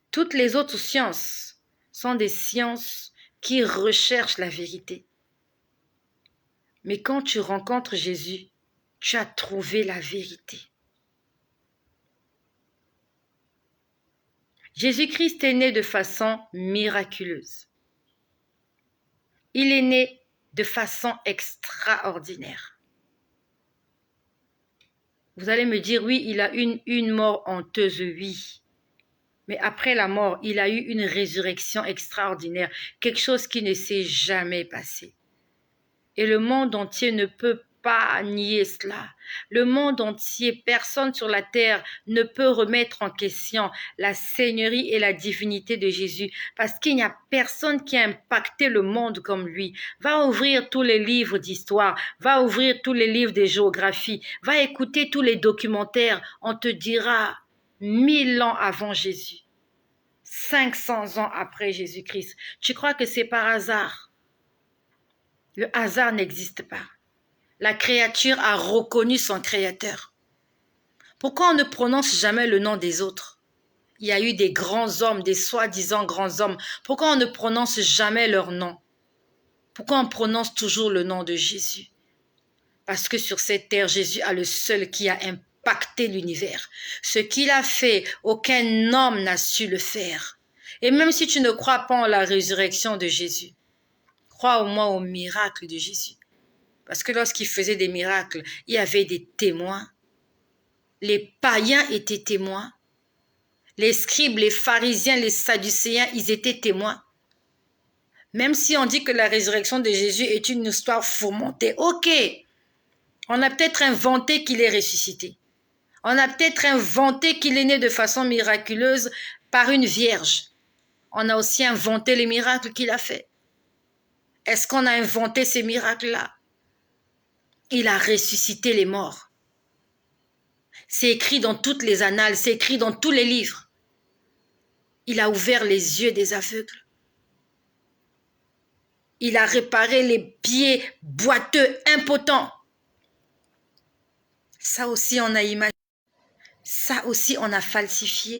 Toutes les autres sciences sont des sciences qui recherchent la vérité. Mais quand tu rencontres Jésus, tu as trouvé la vérité. Jésus-Christ est né de façon miraculeuse. Il est né de façon extraordinaire. Vous allez me dire, oui, il a eu une mort honteuse, oui. Mais après la mort, il a eu une résurrection extraordinaire, quelque chose qui ne s'est jamais passé. Et le monde entier ne peut pas nier cela. Le monde entier, personne sur la terre ne peut remettre en question la seigneurie et la divinité de Jésus, parce qu'il n'y a personne qui a impacté le monde comme lui. Va ouvrir tous les livres d'histoire, va ouvrir tous les livres de géographie, va écouter tous les documentaires, on te dira 1000 ans avant Jésus, 500 ans après Jésus-Christ. Tu crois que c'est par hasard? Le hasard n'existe pas. La créature a reconnu son créateur. Pourquoi on ne prononce jamais le nom des autres? Il y a eu des grands hommes, des soi-disant grands hommes. Pourquoi on ne prononce jamais leur nom? Pourquoi on prononce toujours le nom de Jésus? Parce que sur cette terre, Jésus est le seul qui a impacté l'univers. Ce qu'il a fait, aucun homme n'a su le faire. Et même si tu ne crois pas en la résurrection de Jésus, crois au moins au miracle de Jésus. Parce que lorsqu'il faisait des miracles, il y avait des témoins. Les païens étaient témoins. Les scribes, les pharisiens, les sadducéens, ils étaient témoins. Même si on dit que la résurrection de Jésus est une histoire fourmentée, ok, on a peut-être inventé qu'il est ressuscité. On a peut-être inventé qu'il est né de façon miraculeuse par une vierge. On a aussi inventé les miracles qu'il a fait. Est-ce qu'on a inventé ces miracles-là? Il a ressuscité les morts. C'est écrit dans toutes les annales, c'est écrit dans tous les livres. Il a ouvert les yeux des aveugles. Il a réparé les pieds boiteux, impotents. Ça aussi, on a imaginé. Ça aussi, on a falsifié.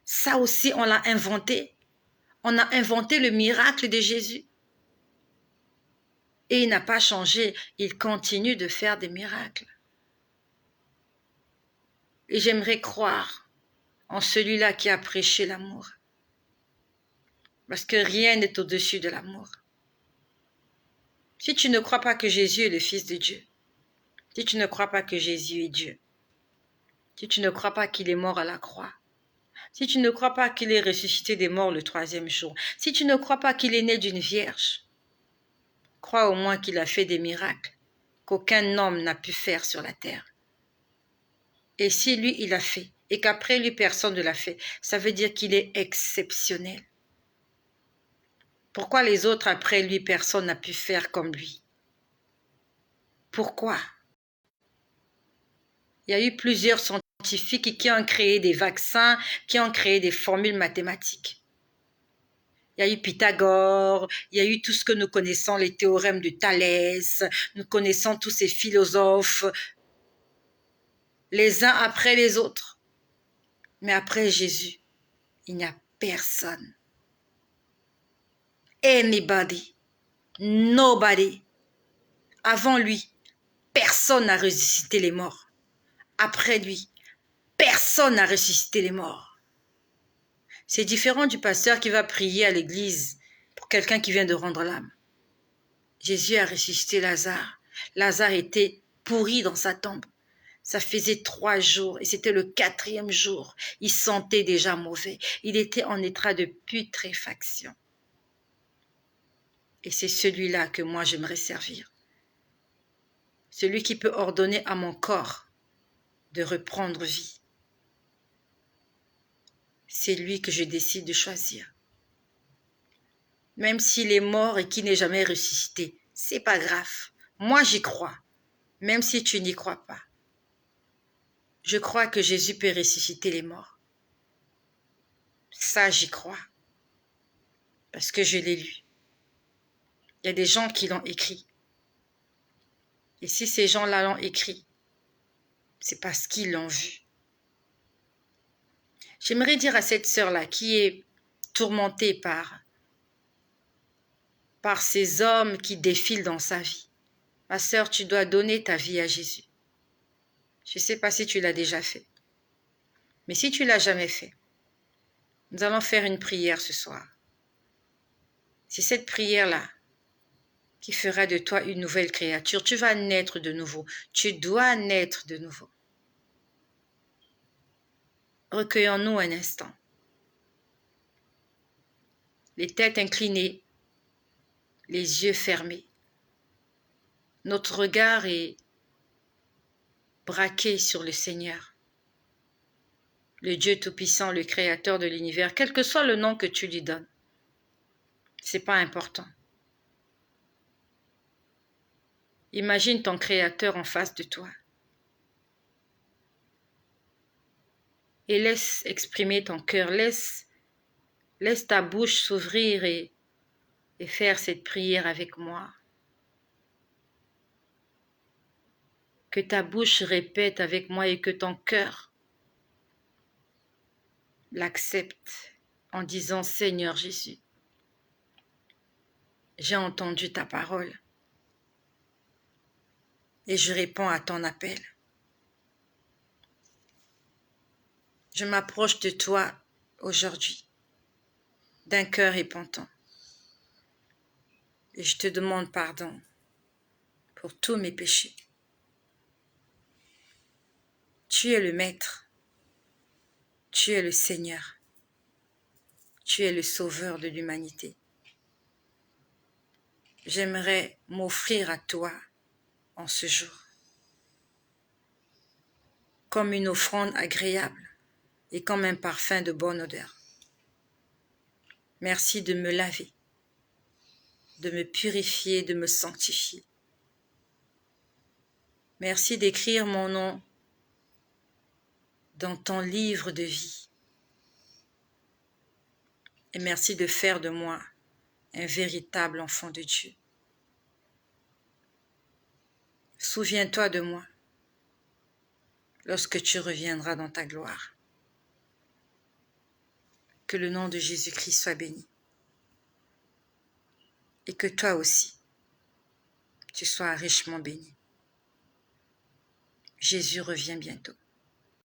Ça aussi, on l'a inventé. On a inventé le miracle de Jésus. Et il n'a pas changé. Il continue de faire des miracles. Et j'aimerais croire en celui-là qui a prêché l'amour. Parce que rien n'est au-dessus de l'amour. Si tu ne crois pas que Jésus est le Fils de Dieu, si tu ne crois pas que Jésus est Dieu, si tu ne crois pas qu'il est mort à la croix, si tu ne crois pas qu'il est ressuscité des morts le 3e jour, si tu ne crois pas qu'il est né d'une vierge, crois au moins qu'il a fait des miracles qu'aucun homme n'a pu faire sur la terre. Et si lui, il a fait, et qu'après lui, personne ne l'a fait, ça veut dire qu'il est exceptionnel. Pourquoi les autres, après lui, personne n'a pu faire comme lui? Pourquoi? Il y a eu plusieurs scientifiques qui ont créé des vaccins, qui ont créé des formules mathématiques. Il y a eu Pythagore, il y a eu tout ce que nous connaissons, les théorèmes de Thalès, nous connaissons tous ces philosophes, les uns après les autres. Mais après Jésus, il n'y a personne. Anybody, nobody. Avant lui, personne n'a ressuscité les morts. Après lui, personne n'a ressuscité les morts. C'est différent du pasteur qui va prier à l'église pour quelqu'un qui vient de rendre l'âme. Jésus a ressuscité Lazare. Lazare était pourri dans sa tombe. Ça faisait 3 jours et c'était le 4e jour. Il sentait déjà mauvais. Il était en état de putréfaction. Et c'est celui-là que moi j'aimerais servir. Celui qui peut ordonner à mon corps de reprendre vie. C'est lui que je décide de choisir. Même s'il est mort et qu'il n'est jamais ressuscité, c'est pas grave. Moi j'y crois, même si tu n'y crois pas. Je crois que Jésus peut ressusciter les morts. Ça j'y crois, parce que je l'ai lu. Il y a des gens qui l'ont écrit. Et si ces gens-là l'ont écrit, c'est parce qu'ils l'ont vu. J'aimerais dire à cette sœur-là qui est tourmentée par ces hommes qui défilent dans sa vie. Ma sœur, tu dois donner ta vie à Jésus. Je ne sais pas si tu l'as déjà fait. Mais si tu ne l'as jamais fait, nous allons faire une prière ce soir. C'est cette prière-là qui fera de toi une nouvelle créature. Tu vas naître de nouveau. Tu dois naître de nouveau. Recueillons-nous un instant. Les têtes inclinées, les yeux fermés. Notre regard est braqué sur le Seigneur, le Dieu Tout-Puissant, le Créateur de l'univers, quel que soit le nom que tu lui donnes. C'est pas important. Imagine ton Créateur en face de toi. Et laisse exprimer ton cœur, laisse ta bouche s'ouvrir et faire cette prière avec moi. Que ta bouche répète avec moi et que ton cœur l'accepte en disant « Seigneur Jésus, j'ai entendu ta parole et je réponds à ton appel. Je m'approche de toi aujourd'hui d'un cœur repentant et je te demande pardon pour tous mes péchés. Tu es le Maître, tu es le Seigneur, tu es le Sauveur de l'humanité. J'aimerais m'offrir à toi en ce jour, comme une offrande agréable et comme un parfum de bonne odeur. Merci de me laver, de me purifier, de me sanctifier. Merci d'écrire mon nom dans ton livre de vie. Et merci de faire de moi un véritable enfant de Dieu. Souviens-toi de moi lorsque tu reviendras dans ta gloire. Que le nom de Jésus-Christ soit béni. Et que toi aussi, tu sois richement béni. Jésus revient bientôt.